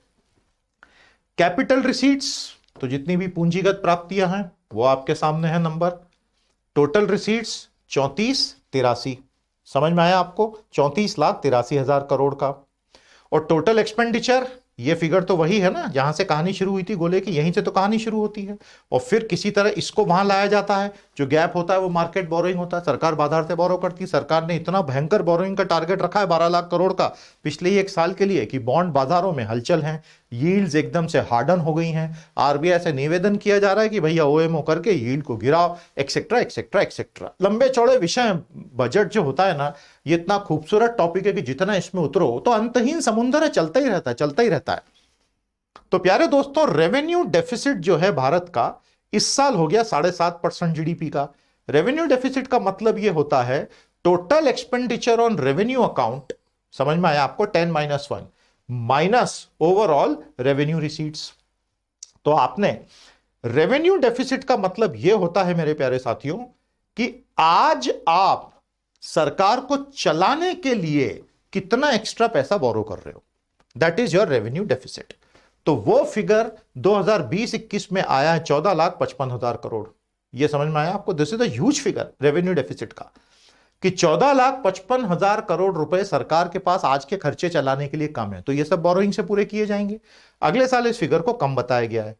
कैपिटल रिसीट्स, तो जितनी भी पूंजीगत प्राप्तियां हैं वो आपके सामने है नंबर। टोटल रिसीट्स 34,83, समझ में आया आपको? 34,83,000 करोड़ का। और टोटल एक्सपेंडिचर, ये फिगर तो वही है ना जहां से कहानी शुरू हुई थी गोले की, यहीं से तो कहानी शुरू होती है। और फिर किसी तरह इसको वहां लाया जाता है। जो गैप होता है वो मार्केट बोरोइंग होता है, सरकार बाजार से बोरो करती है। सरकार ने इतना भयंकर बोरोइंग का टारगेट रखा है 12 लाख करोड़ का पिछले ही 1 साल के लिए कि बॉन्ड बाजारों में हलचल है, यील्ड्स एकदम से हार्डन हो गई हैं। आरबीआई से निवेदन किया जा रहा है कि भैया ओएमओ करके यील्ड को गिराओ, एक्सेट्रा एक्सेट्रा एक्सेट्रा। लंबे चौड़े विषय। बजट जो होता है ना, ये इतना खूबसूरत टॉपिक है कि जितना इसमें उतरो तो अंतहीन समुंदर है, चलता ही रहता है, चलता ही रहता है। तो प्यारे दोस्तों, रेवेन्यू डेफिसिट जो है भारत का इस साल हो गया 7.5% जीडीपी का। रेवेन्यू डेफिसिट का मतलब यह होता है total expenditure on revenue account, समझ में आया आपको, 10-1 माइनस ओवरऑल रेवेन्यू रिसीट्स। तो आपने रेवेन्यू डेफिसिट का मतलब यह होता है मेरे प्यारे साथियों कि आज आप सरकार को चलाने के लिए कितना एक्स्ट्रा पैसा बोरो कर रहे हो, that is your revenue deficit. तो वो फिगर 2020-21 में आया है 14,55,000 करोड़। ये समझ में आया आपको? This is a huge figure revenue deficit का, कि 14,55,000 करोड़ रुपए सरकार के पास आज के खर्चे चलाने के लिए कम है। तो ये सब बोरोइंग से पूरे किए जाएंगे। अगले साल इस फिगर को कम बताया गया है।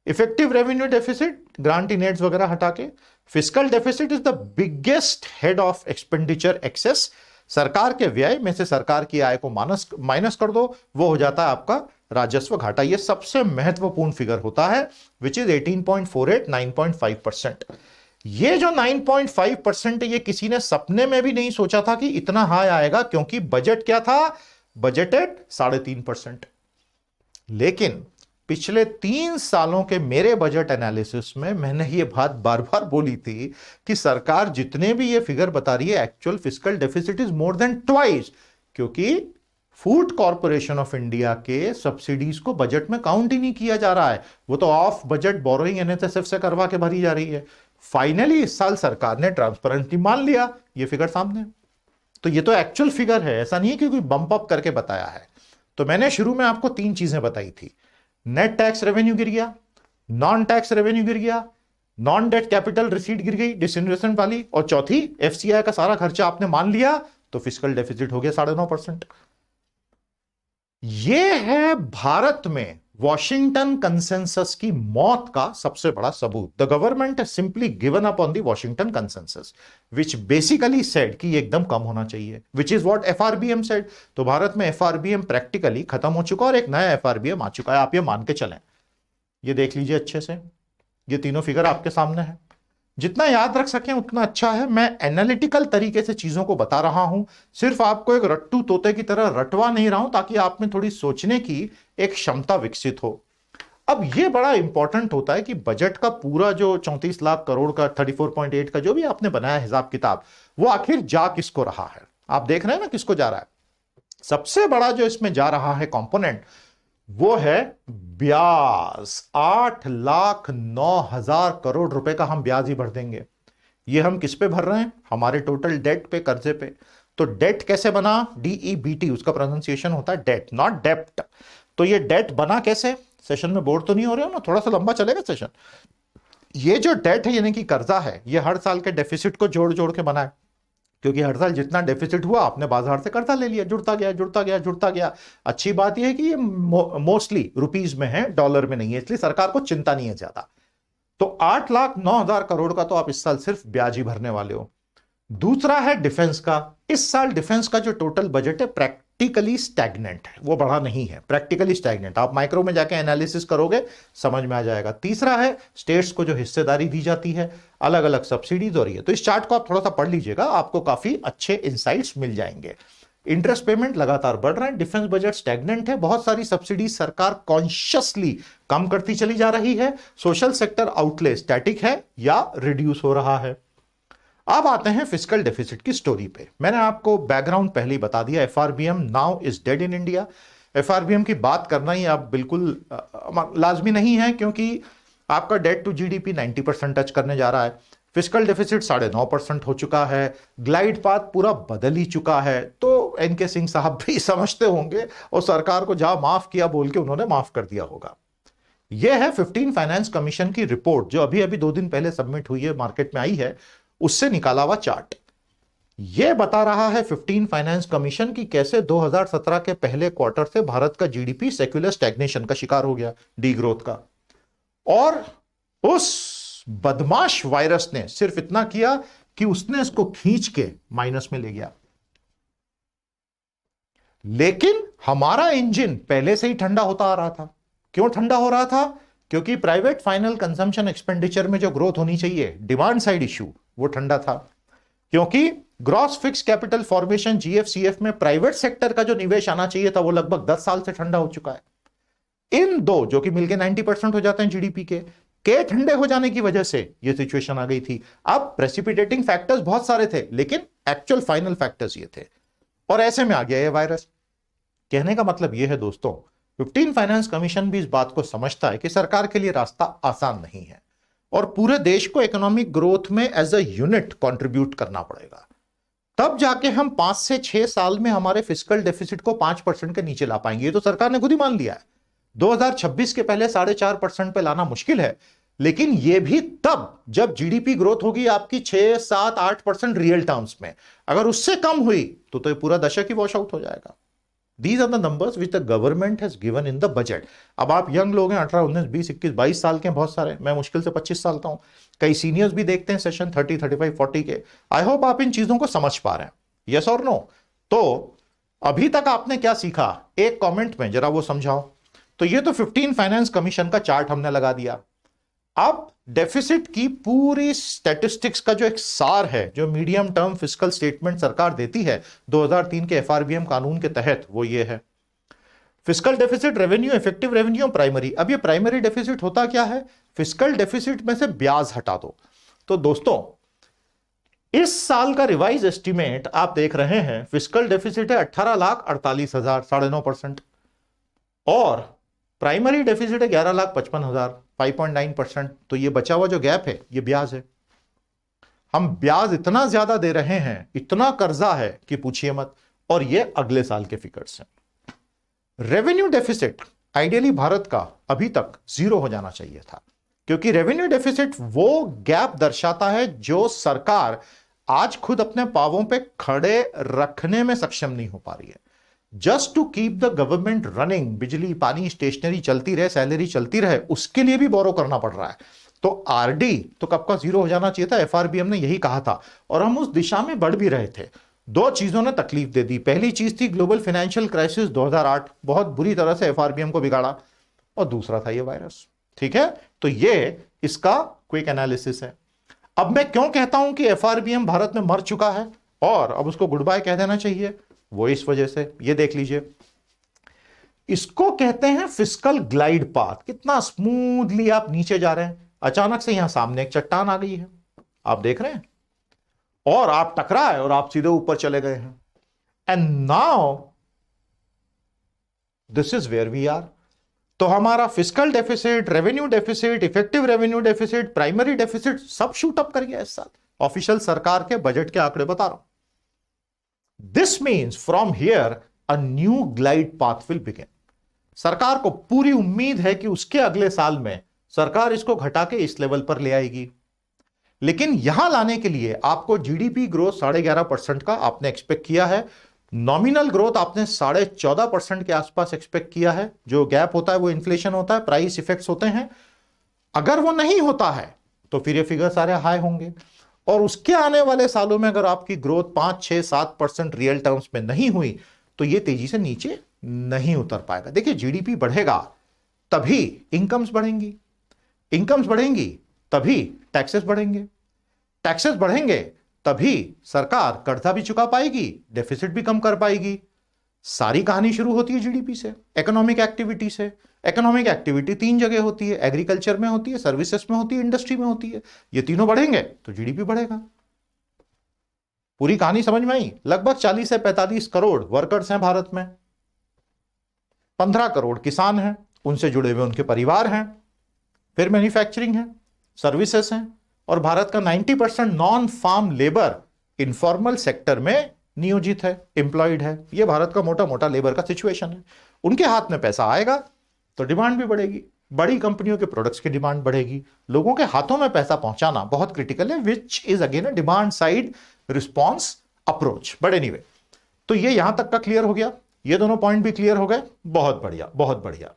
Effective revenue deficit, grant in aids वगैरह हटा के, fiscal deficit is the biggest head of expenditure excess. सरकार के व्यय में से सरकार की आय को माइनस कर दो, वो हो जाता है आपका राजस्व घाटा। ये सबसे महत्वपूर्ण फिगर होता है, विच इज 18.48, 9.5%। ये जो 9.5% है, ये किसी ने सपने में भी नहीं सोचा था कि इतना हाई आएगा, क्योंकि बजट क्या था? बजटेड 3.5%। लेकिन पिछले 3 सालों के मेरे बजट एनालिसिस में मैंने ये बात बार बार बोली थी कि सरकार जितने भी ये फिगर बता रही है, actual fiscal deficit is more than twice, क्योंकि फूड कॉर्पोरेशन ऑफ इंडिया के सब्सिडीज को बजट में काउंट ही नहीं किया जा रहा है। वो तो ऑफ बजट बोरोइंग एनएसएसएफ से करवा के भरी जा रही है। फाइनली इस साल सरकार ने ट्रांसपेरेंटली मान लिया, ये फिगर सामने। तो ये तो एक्चुअल फिगर है, ऐसा नहीं है कि कोई बम्प अप करके बताया है। तो मैंने शुरू में आपको 3 चीजें बताई थी। नेट टैक्स रेवेन्यू गिर गया, नॉन टैक्स रेवेन्यू गिर गया, नॉन डेट कैपिटल रिसीट गिर गई डिसइन्वेस्टमेंट वाली, और चौथी एफसीआई का सारा खर्चा आपने मान लिया तो फिस्कल डेफिसिट हो गया 9.5%। यह है भारत में वॉशिंगटन कंसेंसस की मौत का सबसे बड़ा सबूत। The government has simply given up on the Washington consensus, which basically said कि एकदम कम होना चाहिए, which is what FRBM said. तो भारत में एफआरबीएम प्रैक्टिकली खत्म हो चुका और एक नया एफआरबीएम आ चुका है, आप ये मान के चलें। ये देख लीजिए अच्छे से, ये तीनों फिगर आपके सामने है। जितना याद रख सकें उतना अच्छा है। मैं एनालिटिकल तरीके से चीजों को बता रहा हूं, सिर्फ आपको एक रट्टू तोते की तरह रटवा नहीं रहा हूं, ताकि आप में थोड़ी सोचने की एक क्षमता विकसित हो। अब यह बड़ा इंपॉर्टेंट होता है कि बजट का पूरा जो 34 लाख करोड़ का 34.8 का जो भी आपने बनाया हिसाब किताब, वो आखिर जा किसको रहा है। आप देख रहे हैं ना किसको जा रहा है। सबसे बड़ा जो इसमें जा रहा है कंपोनेंट, वो है ब्याज। 8,09,000 करोड़ रुपए का हम ब्याज ही भर देंगे। ये हम किस पे भर रहे हैं? हमारे टोटल डेट पे, कर्जे पे। तो डेट कैसे बना? DEBT, उसका प्रोनाउंसिएशन होता है डेट, नॉट डेप्ट। तो ये डेट बना कैसे? सेशन में बोर तो नहीं हो रहे हो ना? थोड़ा सा लंबा चलेगा सेशन। ये जो डेट है यानी कि कर्जा है, ये हर साल के डेफिसिट को जोड़ जोड़ के बना है, क्योंकि हर साल जितना डेफिसिट हुआ आपने बाजार से कर्जा ले लिया, जुड़ता गया जुड़ता गया जुड़ता गया। अच्छी बात यह है कि ये मोस्टली रुपीज में है, डॉलर में नहीं है, इसलिए सरकार को चिंता नहीं है ज्यादा। तो 8,09,000 करोड़ का तो आप इस साल सिर्फ ब्याज ही भरने वाले हो। दूसरा है डिफेंस का। इस साल डिफेंस का जो टोटल बजट है प्रैक्टिकली स्टैग्नेंट है, वो बढ़ा नहीं है, प्रैक्टिकली स्टैग्नेंट। आप माइक्रो में जाके एनालिसिस करोगे समझ में आ जाएगा। तीसरा है स्टेट्स को जो हिस्सेदारी दी जाती है, अलग अलग सब्सिडीज हो रही है। तो इस चार्ट को आप थोड़ा सा पढ़ लीजिएगा, आपको काफी अच्छे इंसाइट्स मिल जाएंगे। इंटरेस्ट पेमेंट लगातार बढ़ रहा है, डिफेंस बजट स्टैग्नेंट है, बहुत सारी सब्सिडी सरकार कॉन्शियसली कम करती चली जा रही है, सोशल सेक्टर आउटले स्टैटिक है या रिड्यूस हो रहा है। अब आते हैं फिस्कल डेफिसिट की स्टोरी पे। मैंने आपको बैकग्राउंड पहले ही बता दिया, FRBM now is dead in India. FRBM की बात करना ही आप बिल्कुल लाजमी नहीं है, क्योंकि आपका डेट टू जीडीपी 90% टच करने जा रहा है। फिस्कल डेफिसिट 9.5% हो चुका है, ग्लाइड पाथ पूरा बदल ही चुका है। तो एनके सिंह साहब भी समझते होंगे और सरकार को जहां माफ किया बोल के उन्होंने माफ कर दिया होगा। यह है 15 फाइनेंस कमीशन की रिपोर्ट, जो अभी अभी 2 दिन पहले सबमिट हुई है, मार्केट में आई है, उससे निकाला हुआ चार्ट। यह बता रहा है 15 फाइनेंस कमीशन की कैसे 2017 के पहले क्वार्टर से भारत का जीडीपी सेक्युलर स्टैग्नेशन का शिकार हो गया, डी ग्रोथ का। और उस बदमाश वायरस ने सिर्फ इतना किया कि उसने इसको खींच के माइनस में ले गया। लेकिन हमारा इंजन पहले से ही ठंडा होता आ रहा था। क्यों ठंडा हो रहा था? क्योंकि प्राइवेट फाइनल कंजम्पशन एक्सपेंडिचर में जो ग्रोथ होनी चाहिए, डिमांड साइड इश्यू, वो ठंडा था। क्योंकि gross fix capital formation GFCF में प्राइवेट सेक्टर का जो निवेश आना चाहिए था वो लगभग 10 साल से ठंडा हो चुका है। इन दो जो कि मिलके 90% हो जाते हैं जीडीपी के ठंडे हो जाने की वजह से ये सिचुएशन आ गई थी। अब प्रेसिपिटेटिंग फैक्टर्स बहुत सारे थे, लेकिन एक्चुअल फाइनल फैक्टर्स ये थे, और ऐसे में आ गया ये वायरस। कहने का मतलब ये है दोस्तों, 15 फाइनेंस कमीशन भी इस बात को समझता है कि सरकार के लिए रास्ता आसान नहीं है और पूरे देश को इकोनॉमिक ग्रोथ में एज अ यूनिट कंट्रीब्यूट करना पड़ेगा। तब जाके हम 5 से 6 साल में हमारे फिस्कल डेफिसिट को 5% के नीचे ला पाएंगे। ये तो सरकार ने खुद ही मान लिया है। 2026 के पहले 4.5% पे लाना मुश्किल है, लेकिन यह भी तब जब जीडीपी ग्रोथ होगी आपकी 6, 7, 8% रियल टर्म्स में। अगर उससे कम हुई तो ये पूरा दशक ही वॉश आउट हो जाएगा। These are the numbers which the government has given in the budget. अब आप यंग लोग हैं, 18, 19, 20, 21, 22 साल के हैं बहुत सारे, मैं मुश्किल से 25 साल का हूं, कई सीनियर्स भी देखते हैं सेशन 30, 35, 40 के। आई होप आप इन चीजों को समझ पा रहे हैं, यस और नो। तो अभी तक आपने क्या सीखा, एक कमेंट में जरा वो समझाओ। तो ये तो 15 फाइनेंस कमीशन का चार्ट हमने लगा दिया। अब डेफिसिट की पूरी स्टैटिस्टिक्स का जो एक सार है, जो मीडियम टर्म फिस्कल स्टेटमेंट सरकार देती है 2003 के एफआरबीएम कानून के तहत, वो ये है। Fiscal deficit, revenue, effective revenue, primary. अब ये प्राइमरी डेफिसिट होता क्या है? फिस्कल डेफिसिट में से ब्याज हटा दो। तो दोस्तों इस साल का रिवाइज एस्टिमेट आप देख रहे हैं, फिस्कल डेफिसिट है 18,48,000, 9.5%, और प्राइमरी डेफिसिट है 11,55,000, 5.9%। तो ये बचा हुआ जो गैप है ये ब्याज है। हम ब्याज इतना ज्यादा दे रहे हैं, इतना कर्जा है कि पूछिए मत, और ये अगले साल के फिगर्स हैं। रेवेन्यू डेफिसिट आइडियली भारत का अभी तक 0 हो जाना चाहिए था, क्योंकि रेवेन्यू डेफिसिट वो गैप दर्शाता है जो सरकार आज खुद अपने पांवों पे खड़े रखने में सक्षम नहीं हो पा रही है। Just to keep the government running, बिजली, पानी, स्टेशनरी चलती रहे, सैलरी चलती रहे, उसके लिए भी बोरो करना पड़ रहा है। तो आरडी तो कब का 0 हो जाना चाहिए था, एफआरबीएम ने यही कहा था, और हम उस दिशा में बढ़ भी रहे थे। दो चीजों ने तकलीफ दे दी। पहली चीज थी ग्लोबल फाइनेंशियल क्राइसिस 2008, बहुत बुरी तरह से एफआरबीएम को बिगाड़ा, और दूसरा था ये वायरस। ठीक है, तो ये इसका क्विक एनालिसिस है। अब मैं क्यों कहता हूं कि एफआरबीएम भारत में मर चुका है और अब उसको गुड बाय कह देना चाहिए, वो इस वजह से, ये देख लीजिए, इसको कहते हैं फिस्कल ग्लाइड पाथ। कितना स्मूथली आप नीचे जा रहे हैं, अचानक से यहां सामने एक चट्टान आ गई है, आप देख रहे हैं, और आप टकराए और आप सीधे ऊपर चले गए हैं। And now this is where we are. तो हमारा fiscal deficit, revenue deficit, effective revenue deficit, primary deficit सब शूट अप कर गया इस साल। ऑफिशियल सरकार के बजट के आंकड़े बता रहा हूं। This means from here a new glide path will begin. सरकार को पूरी उम्मीद है कि उसके अगले साल में सरकार इसको घटा के इस लेवल पर ले आएगी। लेकिन यहां लाने के लिए आपको जीडीपी ग्रोथ 11.5% का आपने एक्सपेक्ट किया है, नॉमिनल ग्रोथ आपने 14.5% के आसपास एक्सपेक्ट किया है। जो गैप होता है वो इन्फ्लेशन होता है, प्राइस इफेक्ट्स होते हैं। अगर वो नहीं होता है तो फिर ये फिगर सारे हाई होंगे, और उसके आने वाले सालों में अगर आपकी ग्रोथ 5, 6, 7% रियल टर्म्स में नहीं हुई तो ये तेजी से नीचे नहीं उतर पाएगा। देखिए, जीडीपी बढ़ेगा तभी इनकम्स बढ़ेंगी, इनकम्स बढ़ेंगी तभी टैक्सेस बढ़ेंगे, टैक्सेस बढ़ेंगे तभी सरकार कर्जा भी चुका पाएगी, डेफिसिट भी कम कर पाएगी। सारी कहानी शुरू होती है जीडीपी से, इकोनॉमिक एक्टिविटी से। इकोनॉमिक एक्टिविटी 3 जगह होती है, एग्रीकल्चर में होती है, सर्विसेज में होती है, इंडस्ट्री में होती है। ये तीनों बढ़ेंगे तो जीडीपी बढ़ेगा। पूरी कहानी समझ में आई। लगभग 40 से 45 करोड़ वर्कर्स हैं भारत में, 15 करोड़ किसान हैं, उनसे जुड़े हुए उनके परिवार हैं, फिर मैन्युफैक्चरिंग है, सर्विसेज हैं, और भारत का 90% non farm labour informal sector में नियोजित है, एम्प्लॉयड है। ये भारत का मोटा मोटा लेबर का सिचुएशन है। उनके हाथ में पैसा आएगा तो डिमांड भी बढ़ेगी, बड़ी कंपनियों के प्रोडक्ट्स की डिमांड बढ़ेगी। लोगों के हाथों में पैसा पहुंचाना बहुत क्रिटिकल है, which is again a demand side response approach. But anyway, तो ये यहां तक का क्लियर हो गया, ये दोनों पॉइंट भी क्लियर हो गए। बहुत बढ़िया, बहुत बढ़िया।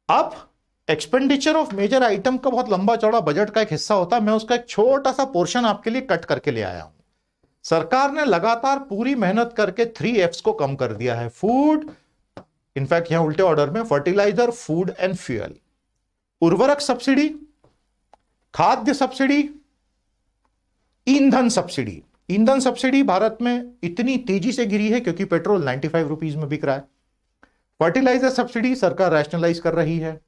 अब एक्सपेंडिचर ऑफ मेजर आइटम का बहुत लंबा चौड़ा बजट का एक हिस्सा होता है, मैं उसका एक छोटा सा पोर्शन आपके लिए कट करके ले आया हूं। सरकार ने लगातार पूरी मेहनत करके 3Fs को कम कर दिया है। फूड, इनफैक्ट यहां उल्टे ऑर्डर में, फर्टिलाइजर, फूड एंड फ्यूल, उर्वरक सब्सिडी, खाद्य सब्सिडी, ईंधन सब्सिडी। ईंधन सब्सिडी भारत में इतनी तेजी से गिरी है क्योंकि पेट्रोल 95 रुपीज में बिक रहा है। फर्टिलाइजर सब्सिडी सरकार रैशनलाइज कर रही है।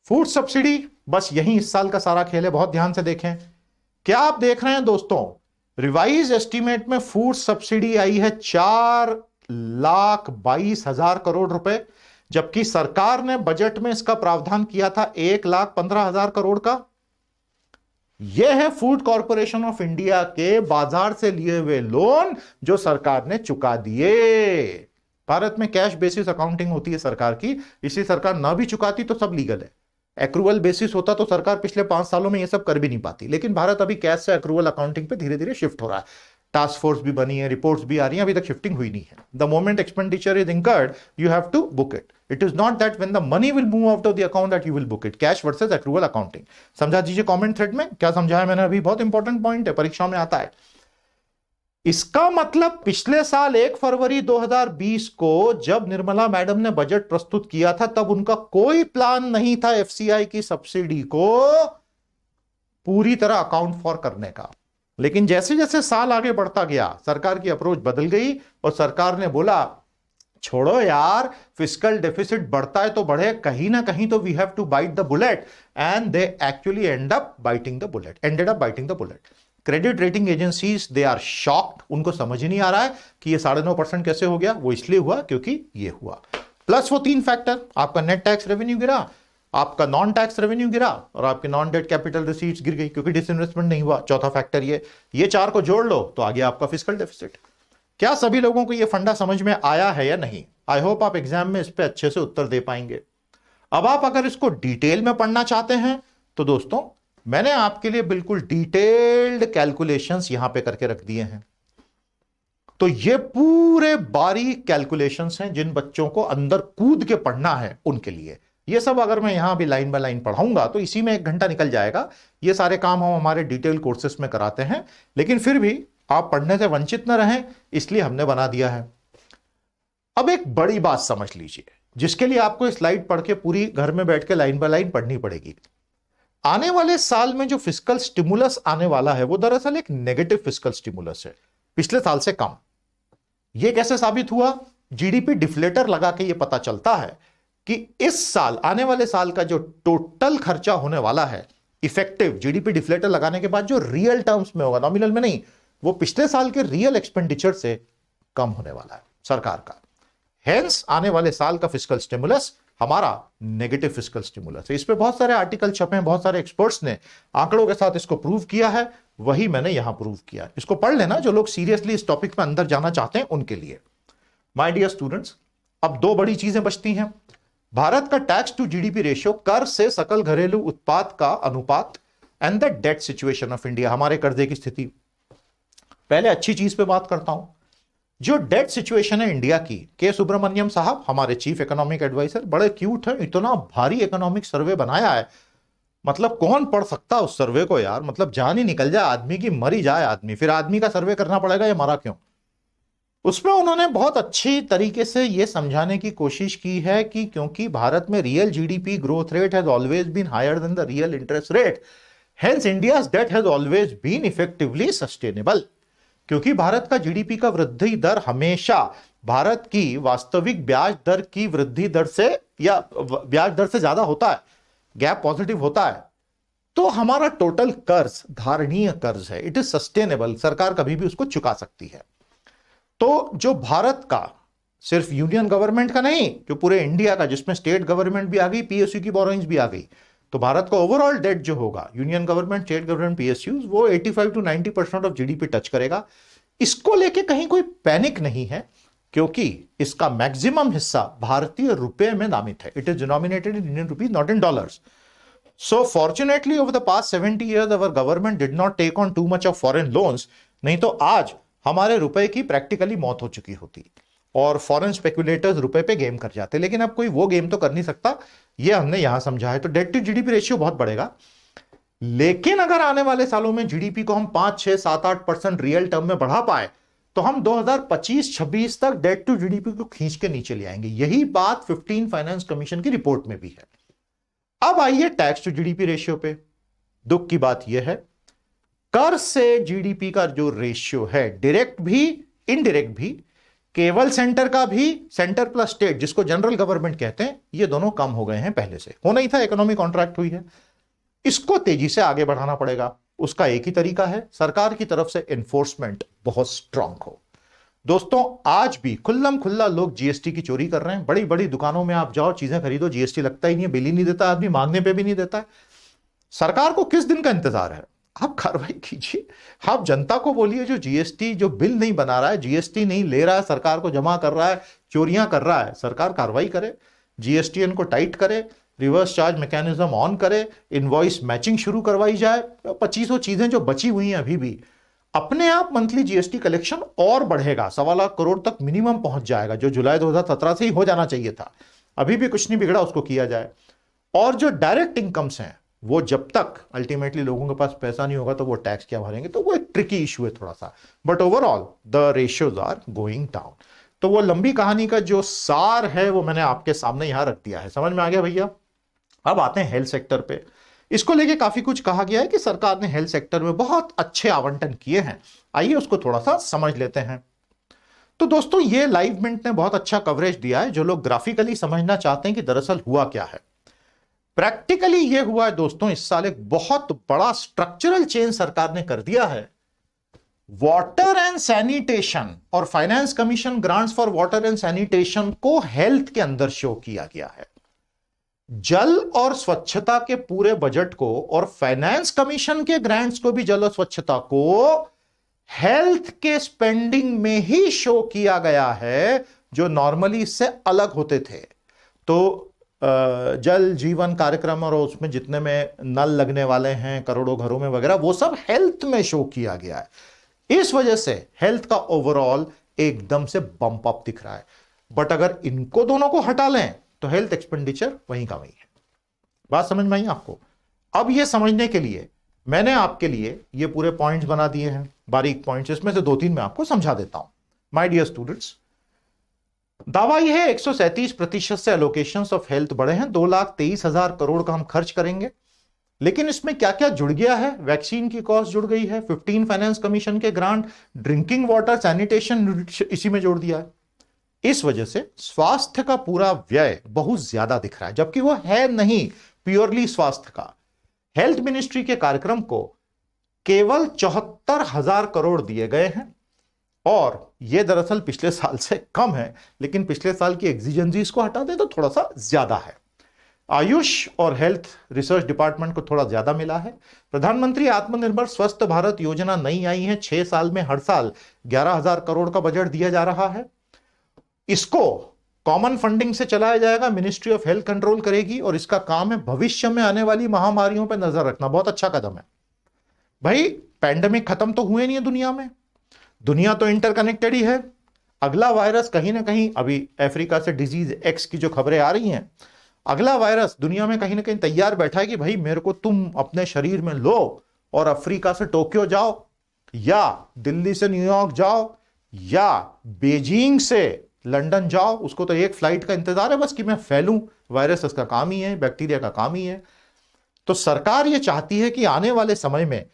फूड सब्सिडी बस यही इस साल का सारा खेल है, बहुत ध्यान से देखें। क्या आप देख रहे हैं दोस्तों, रिवाइज एस्टीमेट में फूड सब्सिडी आई है 4,22,000 करोड़ रुपए, जबकि सरकार ने बजट में इसका प्रावधान किया था 1,15,000 करोड़ का। यह है फूड कॉरपोरेशन ऑफ इंडिया के बाजार से लिए हुए लोन जो सरकार ने चुका दिए। भारत में कैश बेसिस अकाउंटिंग होती है सरकार की, इसलिए सरकार ना भी चुकाती तो सब लीगल है। एक्रूवल बेसिस होता तो सरकार पिछले 5 सालों में ये सब कर भी नहीं पाती, लेकिन भारत अभी कैश से एक्रूवल अकाउंटिंग पे धीरे धीरे शिफ्ट हो रहा है। टास्क फोर्स भी बनी है, रिपोर्ट्स भी आ रही हैं, अभी तक शिफ्टिंग हुई नहीं है। The moment expenditure is incurred you have to book it. It is not that when the money will move out of the account that you will book it. Cash versus accrual accounting समझा दीजिए comment thread में, क्या समझाया मैंने अभी, बहुत important point है, परीक्षा में आता है। इसका मतलब पिछले साल 1 फरवरी 2020 को जब निर्मला मैडम ने बजट प्रस्तुत किया था, तब उनका कोई प्लान नहीं था एफसीआई की सब्सिडी को पूरी तरह अकाउंट फॉर करने का। लेकिन जैसे जैसे साल आगे बढ़ता गया, सरकार की अप्रोच बदल गई और सरकार ने बोला छोड़ो यार, फिस्कल डेफिसिट बढ़ता है तो बढ़े, कहीं ना कहीं तो we have to bite the bullet, and they actually ended up biting the bullet. Credit rating agencies they are shocked, उनको समझ ही नहीं आ रहा है कि ये 9.5% कैसे हो गया। वो इसलिए हुआ क्योंकि ये हुआ, प्लस वो 3 फैक्टर, आपका नेट टैक्स रेवेन्यू गिरा, आपका नॉन टैक्स रेवेन्यू गिरा और आपके नॉन डेट कैपिटल रिसीट्स गिर गई क्योंकि डिसइन्वेस्टमेंट नहीं हुआ। चौथा फैक्टर ये 4 को जोड़ लो तो आ गया आपका फिस्कल डेफिसिट। क्या सभी लोगों को ये फंडा समझ में आया है या नहीं? आई होप आप एग्जाम में इस पे अच्छे से उत्तर दे पाएंगे। अब आप अगर इसको डिटेल में पढ़ना चाहते हैं तो दोस्तों मैंने आपके लिए बिल्कुल डिटेल्ड कैलकुलेशंस यहां पे करके रख दिए हैं। तो ये पूरे बारीक कैलकुलेशंस हैं जिन बच्चों को अंदर कूद के पढ़ना है उनके लिए। ये सब अगर मैं यहां भी लाइन बाय लाइन पढ़ाऊंगा तो इसी में 1 घंटा निकल जाएगा। ये सारे काम हम हमारे डिटेल कोर्सेस में कराते हैं, लेकिन फिर भी आप पढ़ने से वंचित न रहें इसलिए हमने बना दिया है। अब एक बड़ी बात समझ लीजिए, जिसके लिए आपको स्लाइड पढ़ के पूरी घर में बैठ के लाइन बाय लाइन पढ़नी पड़ेगी। आने वाले साल में जो फिस्कल स्टिमुलस आने वाला है वो दरअसल एक नेगेटिव फिस्कल स्टिमुलस है, पिछले साल से कम। यह कैसे साबित हुआ? जीडीपी डिफ्लेटर लगा के यह पता चलता है कि इस साल, आने वाले साल का जो टोटल खर्चा होने वाला है इफेक्टिव जीडीपी डिफ्लेटर लगाने के बाद, जो रियल टर्म्स में होगा, नॉमिनल में नहीं, वो पिछले साल के रियल एक्सपेंडिचर से कम होने वाला है सरकार का। हेंस आने वाले साल का फिस्कल स्टिमुलस हमारा नेगेटिव फिस्कल स्टिमुलस है। इस पे बहुत सारे आर्टिकल छपे हैं, बहुत सारे एक्सपर्ट्स ने आंकड़ों के साथ इसको प्रूव किया है, वही मैंने यहां प्रूव किया। इसको पढ़ लेना जो लोग सीरियसली इस टॉपिक में अंदर जाना चाहते हैं उनके लिए। माय डियर स्टूडेंट्स, अब 2 बड़ी चीजें बचती हैं। भारत का टैक्स टू जीडीपी रेशियो, कर से सकल घरेलू उत्पाद का अनुपात, and the debt situation of India, हमारे कर्जे की स्थिति। पहले अच्छी चीज पे बात करता हूं। जो डेट सिचुएशन है इंडिया की, के सुब्रमण्यम साहब हमारे चीफ इकोनॉमिक एडवाइजर बड़े क्यूट हैं, इतना भारी इकोनॉमिक सर्वे बनाया है, मतलब कौन पढ़ सकता उस सर्वे को यार, मतलब जान ही निकल जाए आदमी की, मर ही जाए आदमी, फिर आदमी का सर्वे करना पड़ेगा, ये मरा क्यों। उसमें उन्होंने बहुत अच्छी तरीके से यह समझाने की कोशिश की है कि क्योंकि भारत में real GDP growth rate has always been higher than the real interest rate, hence India's debt has always been effectively sustainable. क्योंकि भारत का जीडीपी का वृद्धि दर हमेशा भारत की वास्तविक ब्याज दर की वृद्धि दर से या ब्याज दर से ज्यादा होता है, गैप पॉजिटिव होता है, तो हमारा टोटल कर्ज धारणीय कर्ज है, इट इज सस्टेनेबल, सरकार कभी भी उसको चुका सकती है। तो जो भारत का सिर्फ यूनियन गवर्नमेंट का नहीं, जो पूरे इंडिया का, जिसमें स्टेट गवर्नमेंट भी आ गई, पीएसयू की बोरोइंग्स भी आ गई, तो भारत का ओवरऑल डेट जो होगा, union government, state government, PSUs, वो 85 to 90% ऑफ जीडीपी टच करेगा। इसको लेके कहीं कोई पैनिक नहीं है, क्योंकि इसका मैक्सिमम हिस्सा भारतीय रुपए में नामित है। It is denominated in Indian rupees, not in dollars. So fortunately over the past 70 years our government did not take on too much of foreign loans, नहीं तो आज हमारे रुपए की प्रैक्टिकली मौत हो चुकी होती और फॉरेन स्पेकुलेटर्स रुपए पे गेम कर जाते, लेकिन अब कोई वो गेम तो कर नहीं सकता, ये हमने यहां समझा है। तो डेट टू जीडीपी रेशियो बहुत बढ़ेगा, लेकिन अगर आने वाले सालों में जीडीपी को हम 5, 6, 7, 8% रियल टर्म में बढ़ा पाए तो हम 2025-26 तक डेट टू जीडीपी को खींच के नीचे ले आएंगे। यही बात 15 फाइनेंस कमीशन की रिपोर्ट में भी है। अब आइए टैक्स टू जीडीपी रेशियो पे। दुख की बात यह है, कर से जीडीपी का जो रेशियो है, डायरेक्ट भी इनडायरेक्ट भी, केवल सेंटर का भी, सेंटर प्लस स्टेट जिसको जनरल गवर्नमेंट कहते हैं, ये दोनों कम हो गए हैं, पहले से होना ही था, इकोनॉमी कॉन्ट्रैक्ट हुई है। इसको तेजी से आगे बढ़ाना पड़ेगा। उसका एक ही तरीका है, सरकार की तरफ से एनफोर्समेंट बहुत स्ट्रांग हो। दोस्तों, आज भी खुल्लम खुल्ला लोग जीएसटी की चोरी कर रहे हैं। बड़ी बड़ी दुकानों में आप जाओ, चीजें खरीदो, जीएसटी लगता ही नहीं है, बिल ही नहीं देता आदमी, मांगने पे भी नहीं देता है। सरकार को किस दिन का इंतजार है? आप कार्रवाई कीजिए। आप जनता को बोलिए जो जीएसटी, जो बिल नहीं बना रहा है, जीएसटी नहीं ले रहा है, सरकार को जमा कर रहा है, चोरियां कर रहा है, सरकार कार्रवाई करे, जीएसटीएन को टाइट करे, रिवर्स चार्ज मैकेनिज्म ऑन करे, इनवॉइस मैचिंग शुरू करवाई जाए। 2500 चीजें जो बची हुई हैं अभी भी, अपने आप मंथली जीएसटी कलेक्शन और बढ़ेगा, 1.25 लाख करोड़ तक मिनिमम पहुंच जाएगा, जो जुलाई 2017 से ही हो जाना चाहिए था। अभी भी कुछ नहीं बिगड़ा, उसको किया जाए। और जो डायरेक्ट इनकम्स हैं, वो जब तक अल्टीमेटली लोगों के पास पैसा नहीं होगा तो वो टैक्स क्या भरेंगे, तो वो एक ट्रिकी इशू है थोड़ा सा। But overall the ratios are going down. तो वो लंबी कहानी का जो सार है वो मैंने आपके सामने यहां रख दिया है। समझ में आ गया भैया? अब आते हैं हेल्थ सेक्टर पे। इसको लेके काफी कुछ कहा गया है कि सरकार ने हेल्थ सेक्टर में बहुत अच्छे आवंटन किए हैं। आइए उसको थोड़ा सा समझ लेते हैं। तो दोस्तों, ये लाइव मिनट ने बहुत अच्छा कवरेज दिया है। जो लोग ग्राफिकली समझना चाहते हैं कि दरअसल हुआ क्या है, प्रैक्टिकली ये हुआ है दोस्तों, इस साल एक बहुत बड़ा स्ट्रक्चरल चेंज सरकार ने कर दिया है। वाटर एंड सैनिटेशन और finance commission grants for water and sanitation को हेल्थ के अंदर शो किया गया है। जल और स्वच्छता के पूरे बजट को और फाइनेंस कमीशन के ग्रांट्स को भी, जल और स्वच्छता को हेल्थ के स्पेंडिंग में ही शो किया गया है, जो नॉर्मली इससे अलग होते थे। तो जल जीवन कार्यक्रम और उसमें जितने में नल लगने वाले हैं करोड़ों घरों में वगैरह, वो सब हेल्थ में शो किया गया है। इस वजह से हेल्थ का ओवरऑल एकदम से बम्प अप दिख रहा है। बट अगर इनको दोनों को हटा लें तो हेल्थ एक्सपेंडिचर वहीं का वहीं है। बात समझ में आई आपको? अब ये समझने के लिए मैंने आपके लिए ये पूरे पॉइंट्स बना दिए हैं, बारीक पॉइंट्स। इसमें से 2-3 मैं आपको समझा देता हूं। माय डियर स्टूडेंट्स, दावा यह है 137% से एलोकेशंस ऑफ हेल्थ बढ़े हैं। 2,23,000 करोड़ का हम खर्च करेंगे। लेकिन इसमें क्या क्या जुड़ गया है? वैक्सीन की कॉस्ट जुड़ गई है, 15 फाइनेंस कमीशन के ग्रांट, ड्रिंकिंग वाटर, सैनिटेशन इसी में जोड़ दिया है। इस वजह से स्वास्थ्य का पूरा व्यय बहुत ज्यादा दिख रहा है, जबकि वो है नहीं प्योरली स्वास्थ्य का। हेल्थ मिनिस्ट्री के कार्यक्रम को केवल 74,000 करोड़ दिए गए हैं और यह दरअसल पिछले साल से कम है, लेकिन पिछले साल की एग्जिजेंसीज को हटा दे तो थोड़ा सा ज्यादा है। आयुष और हेल्थ रिसर्च डिपार्टमेंट को थोड़ा ज्यादा मिला है। प्रधानमंत्री आत्मनिर्भर स्वस्थ भारत योजना नई आई है, 6 साल में हर साल 11,000 करोड़ का बजट दिया जा रहा है। इसको कॉमन फंडिंग से चलाया जाएगा, मिनिस्ट्री ऑफ हेल्थ कंट्रोल करेगी और इसका काम है भविष्य में आने वाली महामारियों पर नजर रखना। बहुत अच्छा कदम है भाई। पैंडेमिक खत्म तो हुए नहीं है दुनिया में, दुनिया तो इंटरकनेक्टेड ही है। अगला वायरस कहीं ना कहीं, अभी अफ्रीका से डिजीज एक्स की जो खबरें आ रही हैं, अगला वायरस दुनिया में कहीं ना कहीं तैयार बैठा है कि भाई मेरे को तुम अपने शरीर में लो और अफ्रीका से टोक्यो जाओ, या दिल्ली से न्यूयॉर्क जाओ, या बीजिंग से लंदन जाओ, उसको तो एक फ्लाइट का इंतजार है बस कि मैं फैलूं। वायरस उसका काम ही है, बैक्टीरिया का काम ही है। तो सरकार ये चाहती है कि आने वाले समय में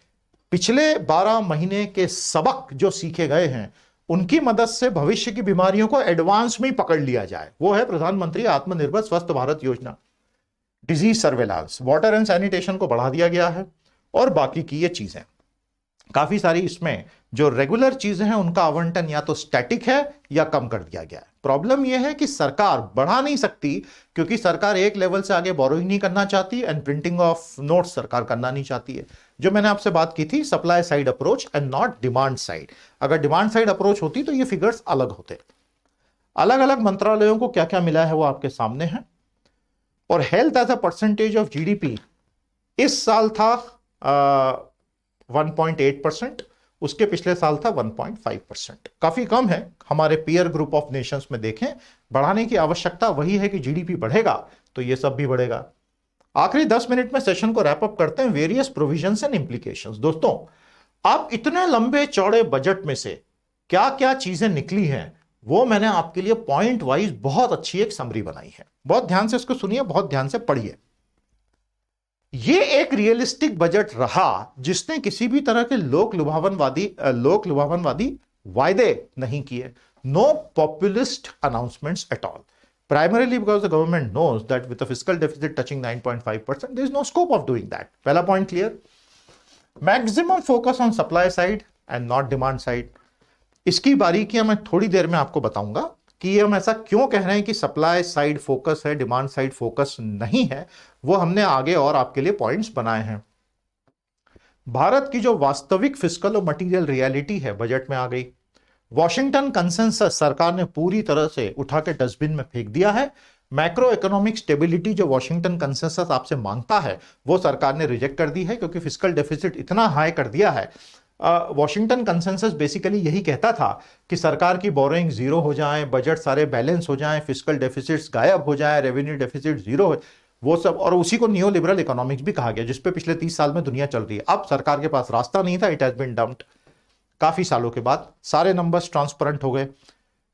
पिछले 12 महीने के सबक जो सीखे गए हैं, उनकी मदद से भविष्य की बीमारियों को एडवांस में ही पकड़ लिया जाए। वो है प्रधानमंत्री आत्मनिर्भर स्वस्थ भारत योजना। Disease surveillance, water and sanitation को बढ़ा दिया गया है और बाकी की ये चीजें काफी सारी, इसमें जो रेगुलर चीजें हैं उनका आवंटन या तो स्टैटिक है या कम कर दिया गया है। प्रॉब्लम यह है कि सरकार बढ़ा नहीं सकती, क्योंकि सरकार एक लेवल से आगे बोरोइंग नहीं करना चाहती एंड प्रिंटिंग ऑफ नोट्स सरकार करना नहीं चाहती है। जो मैंने आपसे बात की थी, supply side approach and not demand side. अगर डिमांड साइड अप्रोच होती तो ये फिगर्स अलग होते। अलग अलग मंत्रालयों को क्या क्या मिला है वो आपके सामने है। और health as a percentage of GDP इस साल था 1.8%, उसके पिछले साल था 1.5%। काफी कम है। हमारे पीयर ग्रुप ऑफ नेशंस में देखें, बढ़ाने की आवश्यकता वही है कि जीडीपी बढ़ेगा तो ये सब भी बढ़ेगा। आखिरी 10 मिनट में सेशन को रैप अप करते हैं, वेरियस प्रोविजंस एंड इंप्लीकेशंस। दोस्तों, आप इतने लंबे चौड़े बजट में से क्या क्या चीजें निकली हैं, वो मैंने आपके लिए पॉइंट वाइज बहुत अच्छी एक समरी बनाई है। बहुत ध्यान से इसको सुनिए, बहुत ध्यान से पढ़िए। ये एक रियलिस्टिक बजट रहा जिसने किसी भी तरह के लोक लुभावनवादी वायदे नहीं किए। No populist announcements at all, primarily because the government knows that with a fiscal deficit touching 9.5%, there is no scope of doing that. पहला point clear. Maximum focus on supply side and not demand side. इसकी बारीकियां मैं थोड़ी देर में आपको बताऊंगा कि हम ऐसा क्यों कह रहे हैं कि सप्लाई साइड फोकस है, डिमांड साइड फोकस नहीं है। वो हमने आगे और आपके लिए पॉइंट्स बनाए हैं। भारत की जो वास्तविक फिस्कल और मटेरियल रियलिटी है बजट में आ गई। वॉशिंगटन कंसेंसस सरकार ने पूरी तरह से उठा के डस्टबिन में फेंक दिया है। मैक्रो इकोनॉमिक स्टेबिलिटी जो वॉशिंगटन कंसेंसस आपसे मांगता है वो सरकार ने रिजेक्ट कर दी है, क्योंकि फिस्कल डेफिसिट इतना हाई कर दिया है। वॉशिंगटन कंसेंसस बेसिकली यही कहता था कि सरकार की बोरोइंग जीरो हो जाए, बजट सारे बैलेंस हो जाए, फिस्कल डेफिसिट्स गायब हो जाए, रेवेन्यू डेफिसिट जीरो हो, वो सब। और उसी को नियो लिबरल इकोनॉमिक्स भी कहा गया, जिसपे पिछले 30 साल में दुनिया चल रही है। अब सरकार के पास रास्ता नहीं था, इट हैज बीन डम्प्ड। काफी सालों के बाद सारे नंबर्स ट्रांसपेरेंट हो गए।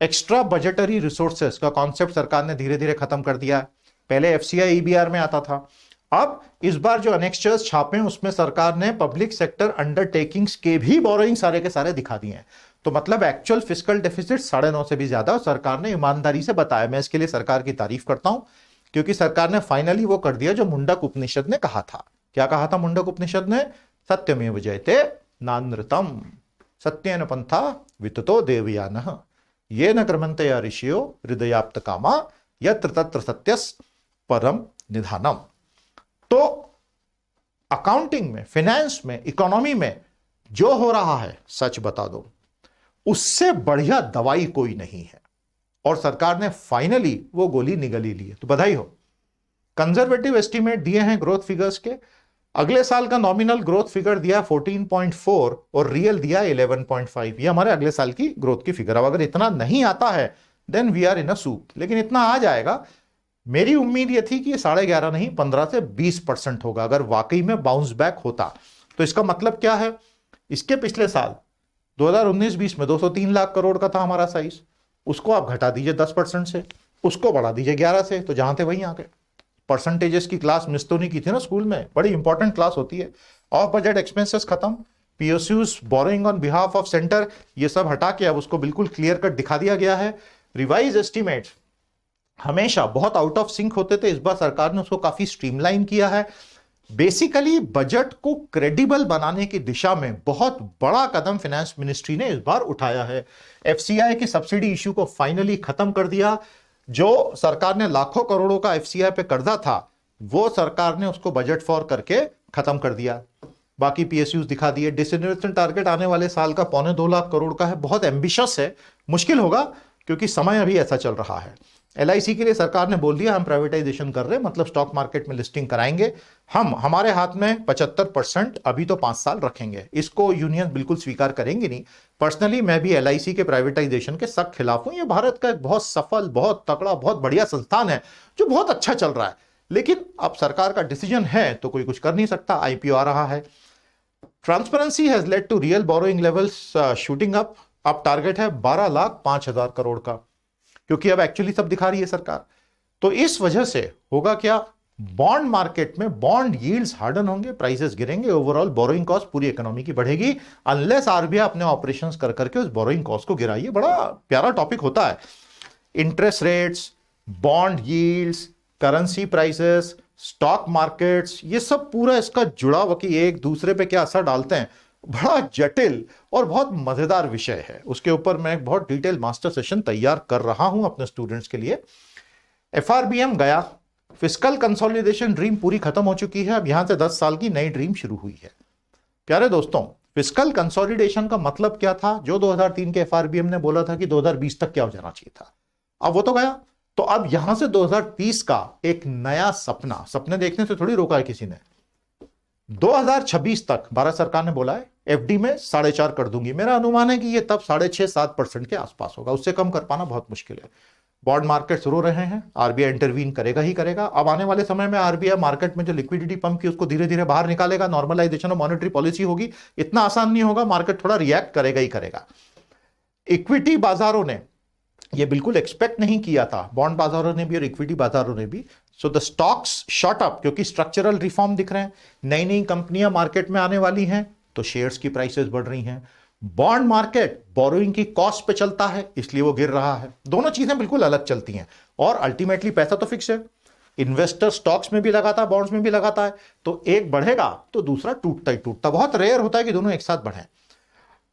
एक्स्ट्रा बजटरी रिसोर्सेस का कॉन्सेप्ट सरकार ने धीरे धीरे खत्म कर दिया। पहले एफसीआई ईबीआर में आता था, अब इस बार जो अनेक्स्चर्स छापे उसमें सरकार ने पब्लिक सेक्टर अंडरटेकिंग्स के भी बोरोइंग सारे के सारे दिखा दिए हैं। तो मतलब एक्चुअल फिस्कल डेफिसिट 9.5 से भी ज्यादा, और सरकार ने ईमानदारी से बताया। मैं इसके लिए सरकार की तारीफ करता हूं, क्योंकि सरकार ने फाइनली वो कर दिया जो मुंडक उपनिषद ने कहा था। क्या कहा था मुंडक उपनिषद ने? सत्यमेव जयते नानृतम सत्येन पंथा विततो देवयानः येन क्रमन्ते ऋषियो हृदयाप्त कामा यत्र तत्र सत्यस परम निधानम। तो अकाउंटिंग में, फाइनेंस में, इकोनॉमी में जो हो रहा है, सच बता दो, उससे बढ़िया दवाई कोई नहीं है। और सरकार ने फाइनली वो गोली निगली ली है, तो बधाई हो। कंजर्वेटिव एस्टीमेट दिए हैं ग्रोथ फिगर्स के। अगले साल का नॉमिनल ग्रोथ फिगर दिया 14.4 और रियल दिया 11.5। ये हमारे अगले साल की ग्रोथ की फिगर। अब अगर इतना नहीं आता है then we are in a soup, लेकिन इतना आ जाएगा। मेरी उम्मीद ये थी कि 11.5 नहीं 15 से 20% होगा, अगर वाकई में बाउंस बैक होता। तो इसका मतलब क्या है? इसके पिछले साल 2019-20 में 203 लाख करोड़ का था हमारा साइज, उसको आप घटा दीजिए 10% से, उसको बढ़ा दीजिए 11 से, तो जहां थे वहीं आ गए। परसेंटेजेस की क्लास मिस तो नहीं की थी ना स्कूल में, बड़ी इंपॉर्टेंट क्लास होती है। ऑफ बजट एक्सपेंसेस खत्म, PSUs borrowing on behalf of centre, ये सब हटा के अब उसको बिल्कुल क्लियर कट दिखा दिया गया है। रिवाइज एस्टीमेट्स हमेशा बहुत आउट ऑफ सिंक होते थे, इस बार सरकार ने उसको काफी स्ट्रीमलाइन किया है। बेसिकली बजट को क्रेडिबल बनाने की दिशा में बहुत बड़ा कदम फाइनेंस मिनिस्ट्री ने इस बार उठाया है। एफसीआई की सब्सिडी इश्यू को फाइनली खत्म कर दिया। जो सरकार ने लाखों करोड़ों का एफसीआई पे कर्जा था, वो सरकार ने उसको बजट फॉर करके खत्म कर दिया। बाकी पीएसयूज दिखा दिए। डिसइन्वेस्टमेंट टारगेट आने वाले साल का 2.25 लाख करोड़ का है, बहुत एम्बिशियस है, मुश्किल होगा क्योंकि समय अभी ऐसा चल रहा है। एलआईसी के लिए सरकार ने बोल दिया हम प्राइवेटाइजेशन कर रहे हैं, मतलब स्टॉक मार्केट में लिस्टिंग कराएंगे। हमारे हाथ में 75% अभी तो 5 साल रखेंगे। इसको यूनियन बिल्कुल स्वीकार करेंगे नहीं। पर्सनली मैं भी एलआईसी के प्राइवेटाइजेशन के सख्त खिलाफ हूं। ये भारत का एक बहुत सफल, बहुत तगड़ा, बहुत बढ़िया संस्थान है जो बहुत अच्छा चल रहा है, लेकिन अब सरकार का डिसीजन है तो कोई कुछ कर नहीं सकता। आईपीओ आ रहा है। Transparency has led to real borrowing levels shooting up. अब टारगेट है 12,05,000 करोड़ का, क्योंकि अब एक्चुअली सब दिखा रही है सरकार। तो इस वजह से होगा क्या, बॉन्ड मार्केट में बॉन्ड यील्ड्स हार्डन होंगे, प्राइसेस गिरेंगे, ओवरऑल बोरोइंग कॉस्ट पूरी इकोनॉमी की बढ़ेगी, अनलेस आरबीआई अपने ऑपरेशंस कर करके उस बोरोइंग कॉस्ट को गिराइए। बड़ा प्यारा टॉपिक होता है। Interest rates, bond yields, currency prices, stock markets, ये सब पूरा इसका जुड़ा हुआ कि एक दूसरे पे क्या असर डालते हैं, बड़ा जटिल और बहुत मजेदार विषय है। उसके ऊपर मैं एक बहुत डिटेल मास्टर सेशन तैयार कर रहा हूं अपने स्टूडेंट्स के लिए। एफआरबीएम गया, फिस्कल कंसोलिडेशन ड्रीम पूरी खत्म हो चुकी है। अब यहां से 10 साल की नई ड्रीम शुरू हुई है। प्यारे दोस्तों, फिस्कल कंसोलिडेशन का मतलब क्या था? जो 2003 के एफआरबीएम ने बोला था कि 2020 तक क्या हो जाना चाहिए था, अब वो तो गया। तो अब यहां से 2030 का एक नया सपने देखने से थोड़ी रोका है किसी ने। 2026 तक भारत सरकार ने बोला है एफडी में 4.5 कर दूंगी। मेरा अनुमान है कि ये तब 6.5-7% के आसपास होगा, उससे कम कर पाना बहुत मुश्किल है। बॉन्ड मार्केट रो रहे हैं, आरबीआई इंटरवीन करेगा ही करेगा। अब आने वाले समय में आरबीआई मार्केट में जो लिक्विडिटी पंप की उसको धीरे धीरे बाहर निकालेगा, नॉर्मलाइजेशन ऑफ मॉनेटरी पॉलिसी होगी। इतना आसान नहीं होगा, मार्केट थोड़ा रिएक्ट करेगा ही करेगा। इक्विटी बाजारों ने ये बिल्कुल एक्सपेक्ट नहीं किया था, बॉन्ड बाजारों ने भी और इक्विटी बाजारों ने भी। So the stocks shot up, क्योंकि स्ट्रक्चरल रिफॉर्म दिख रहे हैं, नई नई कंपनियां मार्केट में आने वाली हैं, तो शेयर्स की प्राइसेस बढ़ रही हैं। बॉन्ड मार्केट बोरोइंग की कॉस्ट पे चलता है, इसलिए वो गिर रहा है। दोनों चीजें बिल्कुल अलग चलती हैं, और अल्टीमेटली पैसा तो फिक्स है। इन्वेस्टर स्टॉक्स में भी लगाता है, बॉन्ड्स में भी लगाता है, तो एक बढ़ेगा तो दूसरा टूटता ही टूटता। बहुत रेयर होता है कि दोनों एक साथ बढ़े।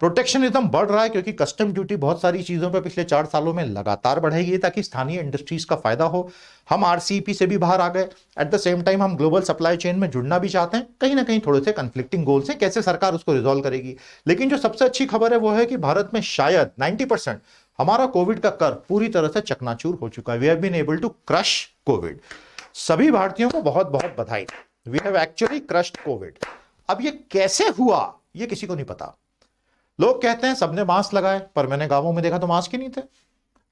प्रोटेक्शनिज्म बढ़ रहा है क्योंकि कस्टम ड्यूटी बहुत सारी चीजों पर पिछले 4 सालों में लगातार बढ़ेगी, ताकि स्थानीय इंडस्ट्रीज का फायदा हो। हम आरसीईपी से भी बाहर आ गए, एट द सेम टाइम हम ग्लोबल सप्लाई चेन में जुड़ना भी चाहते हैं। कहीं ना कहीं थोड़े से कंफ्लिक्टिंग गोल्स हैं, कैसे सरकार उसको रिजॉल्व करेगी। लेकिन जो सबसे अच्छी खबर है वो है कि भारत में शायद 90% हमारा कोविड का कर्व पूरी तरह से चकनाचूर हो चुका है। We have been able to crush covid. सभी भारतीयों को बहुत बहुत बधाई। We have actually crushed covid. अब ये कैसे हुआ ये किसी को नहीं पता। लोग कहते हैं सबने मास्क लगाए, पर मैंने गांवों में देखा तो मास्क ही नहीं थे।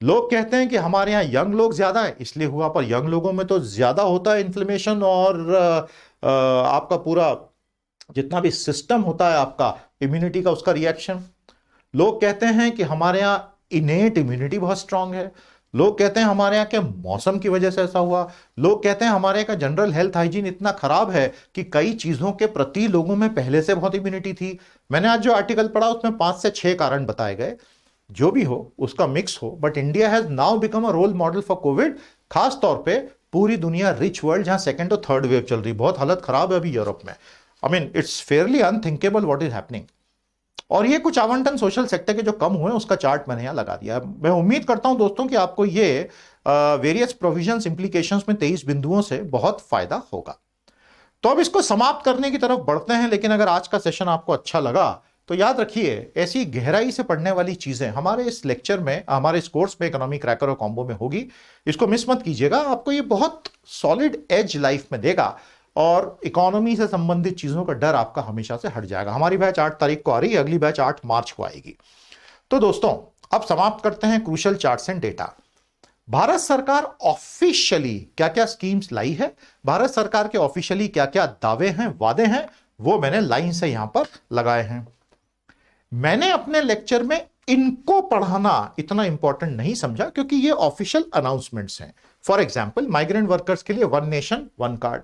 लोग कहते हैं कि हमारे यहां यंग लोग ज्यादा है इसलिए हुआ, पर यंग लोगों में तो ज्यादा होता है इन्फ्लेमेशन और आपका पूरा जितना भी सिस्टम होता है आपका इम्यूनिटी का, उसका रिएक्शन। लोग कहते हैं कि हमारे यहां इनेट इम्यूनिटी बहुत स्ट्रांग है। लोग कहते हैं हमारे यहाँ के मौसम की वजह से ऐसा हुआ। लोग कहते हैं हमारे यहाँ का जनरल हेल्थ हाइजीन इतना खराब है कि कई चीजों के प्रति लोगों में पहले से बहुत इम्यूनिटी थी। मैंने आज जो आर्टिकल पढ़ा उसमें 5 से 6 कारण बताए गए। जो भी हो उसका मिक्स हो, but India has now become a role model for covid. खास तौर पे पूरी दुनिया रिच वर्ल्ड जहां सेकेंड और थर्ड वेव चल रही, बहुत हालत खराब है अभी यूरोप में। I mean it's fairly unthinkable what is happening. और ये कुछ आवंटन सोशल सेक्टर के जो कम हुए उसका चार्ट मैंने यहां लगा दिया। मैं उम्मीद करता हूं दोस्तों कि आपको ये वेरियस प्रोविजंस इंप्लीकेशंस में 23 बिंदुओं से बहुत फायदा होगा। तो अब इसको समाप्त करने की तरफ बढ़ते हैं। लेकिन अगर आज का सेशन आपको अच्छा लगा तो याद रखिए, ऐसी गहराई से पढ़ने वाली चीजें हमारे इस लेक्चर में, हमारे इस कोर्स में इकोनॉमी क्रैकर और कॉम्बो में होगी। इसको मिस मत कीजिएगा, आपको ये बहुत सॉलिड एज लाइफ में देगा और इकोनॉमी से संबंधित चीजों का डर आपका हमेशा से हट जाएगा। हमारी बैच 8 तारीख को आ रही है, अगली बैच 8 मार्च को आएगी। तो दोस्तों अब समाप्त करते हैं crucial charts and data. Bharat सरकार ऑफिशियली क्या क्या स्कीम्स लाई है, भारत सरकार के ऑफिशियली क्या क्या दावे हैं, वादे हैं, वो मैंने लाइन से यहां पर लगाए हैं। मैंने अपने लेक्चर में इनको पढ़ाना इतना इंपॉर्टेंट नहीं समझा क्योंकि ये ऑफिशियल अनाउंसमेंट्स हैं। फॉर एग्जाम्पल माइग्रेंट वर्कर्स के लिए 1 नेशन 1 कार्ड,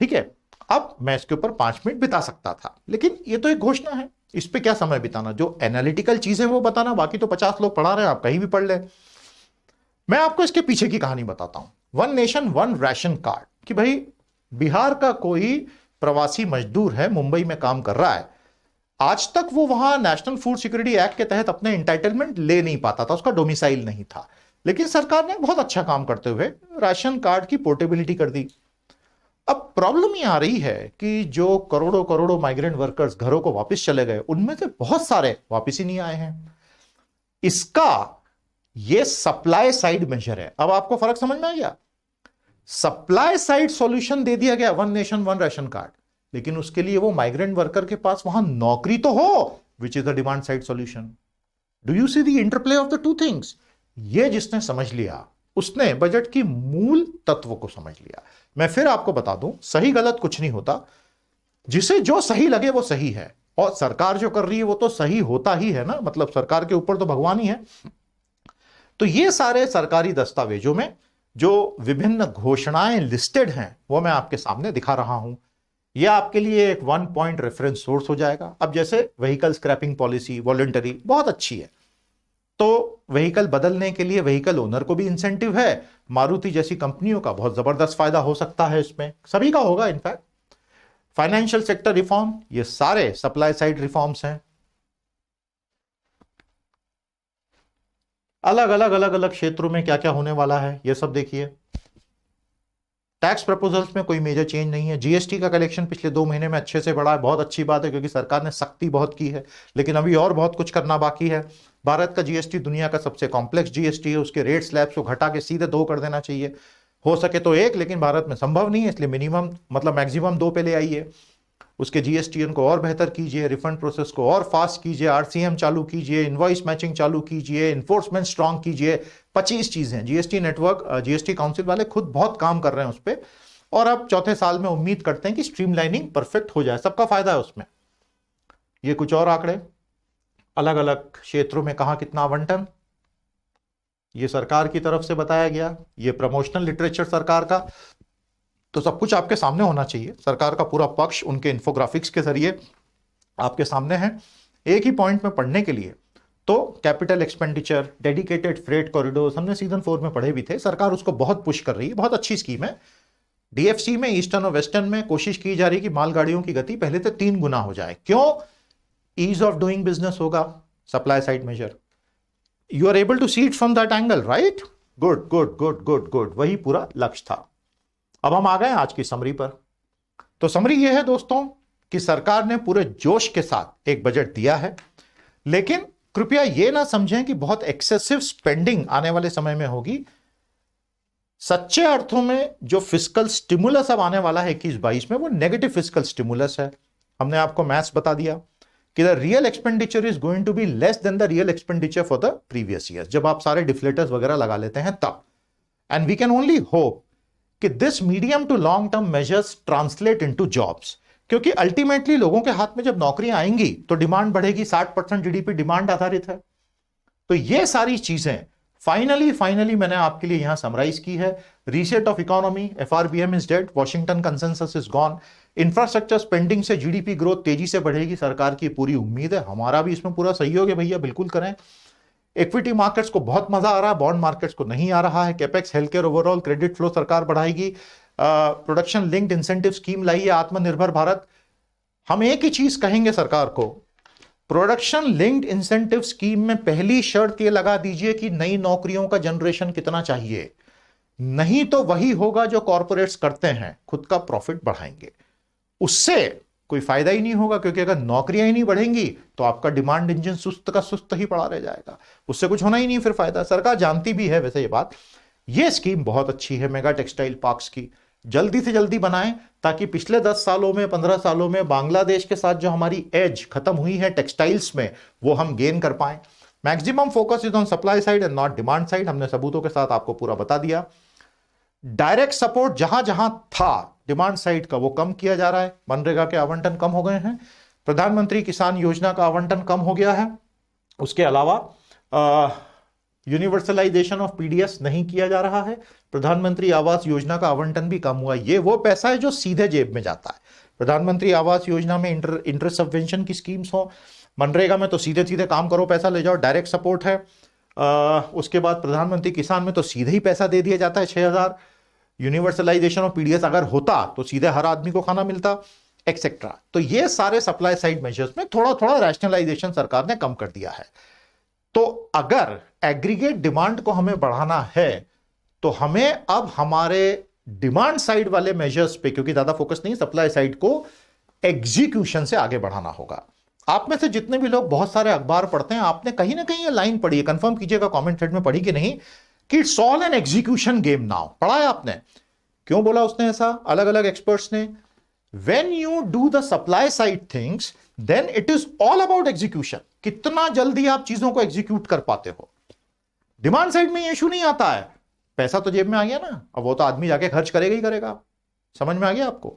ठीक है। अब मैं इसके ऊपर 5 मिनट बिता सकता था, लेकिन ये तो एक घोषणा है, इस पे क्या समय बिताना। जो एनालिटिकल चीजें वो बताना, बाकी तो 50 लोग पढ़ा रहे हैं, आप कहीं भी पढ़ ले। मैं आपको इसके पीछे की कहानी बताता हूं। 1 नेशन 1 राशन कार्ड, कि भाई बिहार का कोई प्रवासी मजदूर है, मुंबई में काम कर रहा है, आज तक वो वहां नेशनल फूड सिक्योरिटी एक्ट के तहत अपने एंटाइटलमेंट ले नहीं पाता था, उसका डोमिसाइल नहीं था। लेकिन सरकार ने बहुत अच्छा काम करते हुए राशन कार्ड की पोर्टेबिलिटी कर दी। अब प्रॉब्लम ये आ रही है कि जो करोड़ों करोड़ों माइग्रेंट वर्कर्स घरों को वापस चले गए, उनमें से बहुत सारे वापस ही नहीं आए हैं। इसका ये सप्लाई साइड मेजर है। अब आपको फर्क समझ में आ गया। सप्लाई साइड सॉल्यूशन दे दिया गया 1 नेशन 1 राशन कार्ड, लेकिन उसके लिए वो माइग्रेंट वर्कर के पास वहां नौकरी तो हो, which is the demand side solution. Do you see the interplay of the 2 things. ये जिसने समझ लिया उसने बजट की मूल तत्व को समझ लिया। मैं फिर आपको बता दूं, सही गलत कुछ नहीं होता, जिसे जो सही लगे वो सही है, और सरकार जो कर रही है वो तो सही होता ही है ना, मतलब सरकार के ऊपर तो भगवान ही है। तो ये सारे सरकारी दस्तावेजों में जो विभिन्न घोषणाएं लिस्टेड हैं वो मैं आपके सामने दिखा रहा हूं। यह आपके लिए एक 1 पॉइंट रेफरेंस सोर्स हो जाएगा। अब जैसे व्हीकल स्क्रैपिंग पॉलिसी वॉलंटरी बहुत अच्छी है, तो व्हीकल बदलने के लिए व्हीकल ओनर को भी इंसेंटिव है। मारुति जैसी कंपनियों का बहुत जबरदस्त फायदा हो सकता है, इसमें सभी का होगा इनफैक्ट। फाइनेंशियल सेक्टर रिफॉर्म, ये सारे सप्लाई साइड रिफॉर्म्स हैं। अलग अलग क्षेत्रों में क्या क्या होने वाला है ये सब देखिए। टैक्स प्रपोजल्स में कोई मेजर चेंज नहीं है। जीएसटी का कलेक्शन पिछले 2 महीने में अच्छे से बढ़ा है, बहुत अच्छी बात है, क्योंकि सरकार ने सख्ती बहुत की है, लेकिन अभी और बहुत कुछ करना बाकी है। भारत का जीएसटी दुनिया का सबसे कॉम्प्लेक्स जीएसटी है, उसके रेट स्लैब्स को घटा के सीधे 2 कर देना चाहिए, हो सके तो 1, लेकिन भारत में संभव नहीं है, इसलिए मिनिमम मतलब मैक्सिमम 2 पे ले आइए। उसके जीएसटीएन को और बेहतर कीजिए, रिफंड प्रोसेस को और फास्ट कीजिए, आरसीएम चालू कीजिए, इनवॉइस मैचिंग चालू कीजिए, इन्फोर्समेंट स्ट्रांग कीजिए। 25 चीजें जीएसटी नेटवर्क, जीएसटी काउंसिल वाले खुद बहुत काम कर रहे हैं उस पर, और अब चौथे साल में उम्मीद करते हैं कि स्ट्रीमलाइनिंग परफेक्ट हो जाए, सबका फायदा है उसमें। ये कुछ और आंकड़े, अलग अलग क्षेत्रों में कहां कितना आवंटन, ये सरकार की तरफ से बताया गया, ये प्रमोशनल लिटरेचर सरकार का, तो सब कुछ आपके सामने होना चाहिए। सरकार का पूरा पक्ष उनके इन्फोग्राफिक्स के जरिए आपके सामने है। एक ही पॉइंट में पढ़ने के लिए तो capital expenditure, dedicated freight corridors हमने सीजन 4 में पढ़े भी थे, सरकार उसको बहुत पुश कर रही है, बहुत अच्छी स्कीम है। डीएफसी में, ईस्टर्न और वेस्टर्न में कोशिश की जा रही है कि मालगाड़ियों की गति पहले से 3 गुना हो जाए। क्यों? ईज ऑफ डूइंग बिजनेस होगा, supply side major. You are able to see it from that angle, right? Good good good good good, वही पूरा लक्ष्य था। अब हम आ गए आज की समरी पर। तो समरी यह है दोस्तों कि सरकार ने पूरे जोश के साथ एक बजट दिया है, लेकिन कृपया यह ना समझें कि बहुत एक्सेसिव स्पेंडिंग आने वाले समय में होगी। सच्चे अर्थों में जो फिस्कल स्टिमुलस अब आने वाला है 21-22 में, वो नेगेटिव फिस्कल स्टिमुलस है। हमने आपको मैथ्स बता दिया कि the real expenditure is going to be less than the real expenditure for the previous year, जब आप सारे डिफ्लेटर्स वगैरह लगा लेते हैं तब। And we can only hope कि this medium to long term measures translate into jobs, क्योंकि अल्टीमेटली लोगों के हाथ में जब नौकरियां आएंगी तो डिमांड बढ़ेगी। 60% जीडीपी डिमांड आधारित है। तो ये सारी चीजें फाइनली मैंने आपके लिए यहां समराइज की है। Reset of economy, FRBM is dead, Washington consensus is gone, infrastructure spending से जीडीपी ग्रोथ तेजी से बढ़ेगी, सरकार की पूरी उम्मीद है, हमारा भी इसमें पूरा सहयोग है भैया, बिल्कुल करें। इक्विटी मार्केट्स को बहुत मजा आ रहा है, बॉन्ड मार्केट्स को नहीं आ रहा है। Capex, health care, overall credit flow सरकार बढ़ाएगी। प्रोडक्शन लिंक्ड इंसेंटिव स्कीम लाई है, आत्मनिर्भर भारत। हम एक ही चीज कहेंगे सरकार को, प्रोडक्शन लिंक्ड इंसेंटिव स्कीम में पहली शर्त यह लगा दीजिए कि नई नौकरियों का जनरेशन कितना चाहिए, नहीं तो वही होगा जो कॉर्पोरेट्स करते हैं, खुद का प्रॉफिट बढ़ाएंगे, उससे कोई फायदा ही नहीं होगा। क्योंकि अगर नौकरियां ही नहीं बढ़ेंगी तो आपका डिमांड इंजन सुस्त का सुस्त ही पड़ा रह जाएगा, उससे कुछ होना ही नहीं फिर फायदा। सरकार जानती भी है वैसे ये बात। ये स्कीम बहुत अच्छी है मेगा टेक्सटाइल पार्क्स की, जल्दी से जल्दी बनाएं ताकि पिछले 10 सालों में, 15 सालों में बांग्लादेश के साथ जो हमारी एज खत्म हुई है टेक्सटाइल्स में, वो हम गेन कर पाएं। Maximum focus is on supply side and not demand side, हमने सबूतों के साथ आपको पूरा बता दिया। डायरेक्ट सपोर्ट जहां जहां था डिमांड साइड का, वो कम किया जा रहा है। मनरेगा के आवंटन कम हो गए हैं, प्रधानमंत्री किसान योजना का आवंटन कम हो गया है। उसके अलावा यूनिवर्सलाइजेशन ऑफ पीडीएस नहीं किया जा रहा है। प्रधानमंत्री आवास योजना का आवंटन भी कम हुआ। ये वो पैसा है जो सीधे जेब में जाता है। प्रधानमंत्री आवास योजना में इंटरेस्ट सबवेंशन की स्कीम्स हो, मनरेगा में तो सीधे सीधे काम करो, पैसा ले जाओ, डायरेक्ट सपोर्ट है। उसके बाद प्रधानमंत्री किसान में तो सीधे ही पैसा दे दिया जाता है 6,000। यूनिवर्सलाइजेशन ऑफ पीडीएस अगर होता तो सीधे हर आदमी को खाना मिलता, एक्सेट्रा। तो ये सारे सप्लाई साइड मेजर्स में थोड़ा थोड़ा रैशनलाइजेशन सरकार ने कम कर दिया है। तो अगर एग्रीगेट डिमांड को हमें बढ़ाना है तो हमें अब हमारे डिमांड साइड वाले मेजर्स पे, क्योंकि ज्यादा फोकस नहीं, सप्लाई साइड को एग्जीक्यूशन से आगे बढ़ाना होगा। आप में से जितने भी लोग बहुत सारे अखबार पढ़ते हैं, आपने कहीं ना कहीं ये लाइन पढ़ी है, कंफर्म कीजिएगा कमेंट थ्रेड में, पढ़ी कि नहीं, कि it's all an execution game now. पढ़ा है आपने? क्यों बोला उसने ऐसा, अलग अलग एक्सपर्ट्स ने? When you do the supply side things then it is all about execution. कितना जल्दी आप चीजों को एग्जीक्यूट कर पाते हो। डिमांड साइड में ये इशू नहीं आता है, पैसा तो जेब में आ गया ना, अब वो तो आदमी जाके खर्च करेगा ही करेगा। समझ में आ गया आपको?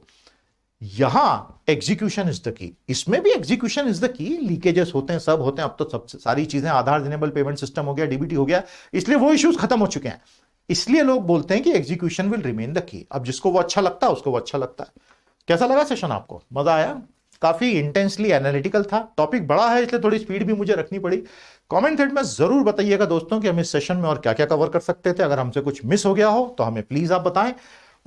यहां एग्जीक्यूशन इज द की, इसमें भी execution is the key. Leakages होते हैं, सब होते हैं, अब तो सब सारी चीजें, आधार इनेबल पेमेंट सिस्टम हो गया, डीबीटी हो गया, इसलिए वो इश्यूज खत्म हो चुके हैं। इसलिए लोग बोलते हैं कि execution will remain the key. अब जिसको वो अच्छा लगता है उसको वो अच्छा लगता है। कैसा लगा सेशन आपको? मजा आया? काफी इंटेंसली एनालिटिकल था, टॉपिक बड़ा है इसलिए थोड़ी स्पीड भी मुझे रखनी पड़ी। कमेंट थ्रेड में जरूर बताइएगा दोस्तों कि हम इस सेशन में और क्या क्या कवर कर सकते थे। अगर हमसे कुछ मिस हो गया हो तो हमें प्लीज आप बताएं,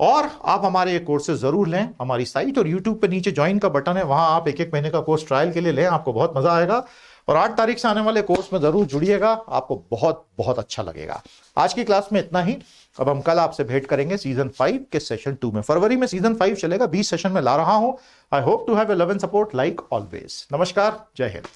और आप हमारे ये कोर्सेज जरूर लें। हमारी साइट और यूट्यूब पे नीचे ज्वाइन का बटन है, वहां आप 1-1 महीने का कोर्स ट्रायल के लिए लें, आपको बहुत मजा आएगा। और 8 तारीख से आने वाले कोर्स में जरूर जुड़िएगा, आपको बहुत बहुत अच्छा लगेगा। आज की क्लास में इतना ही। अब हम कल आपसे भेंट करेंगे सीजन 5 के सेशन 2 में। फरवरी में सीजन 5 चलेगा, 20 सेशन में ला रहा हूं। I hope to have 11 support like always. नमस्कार, जय हिंद।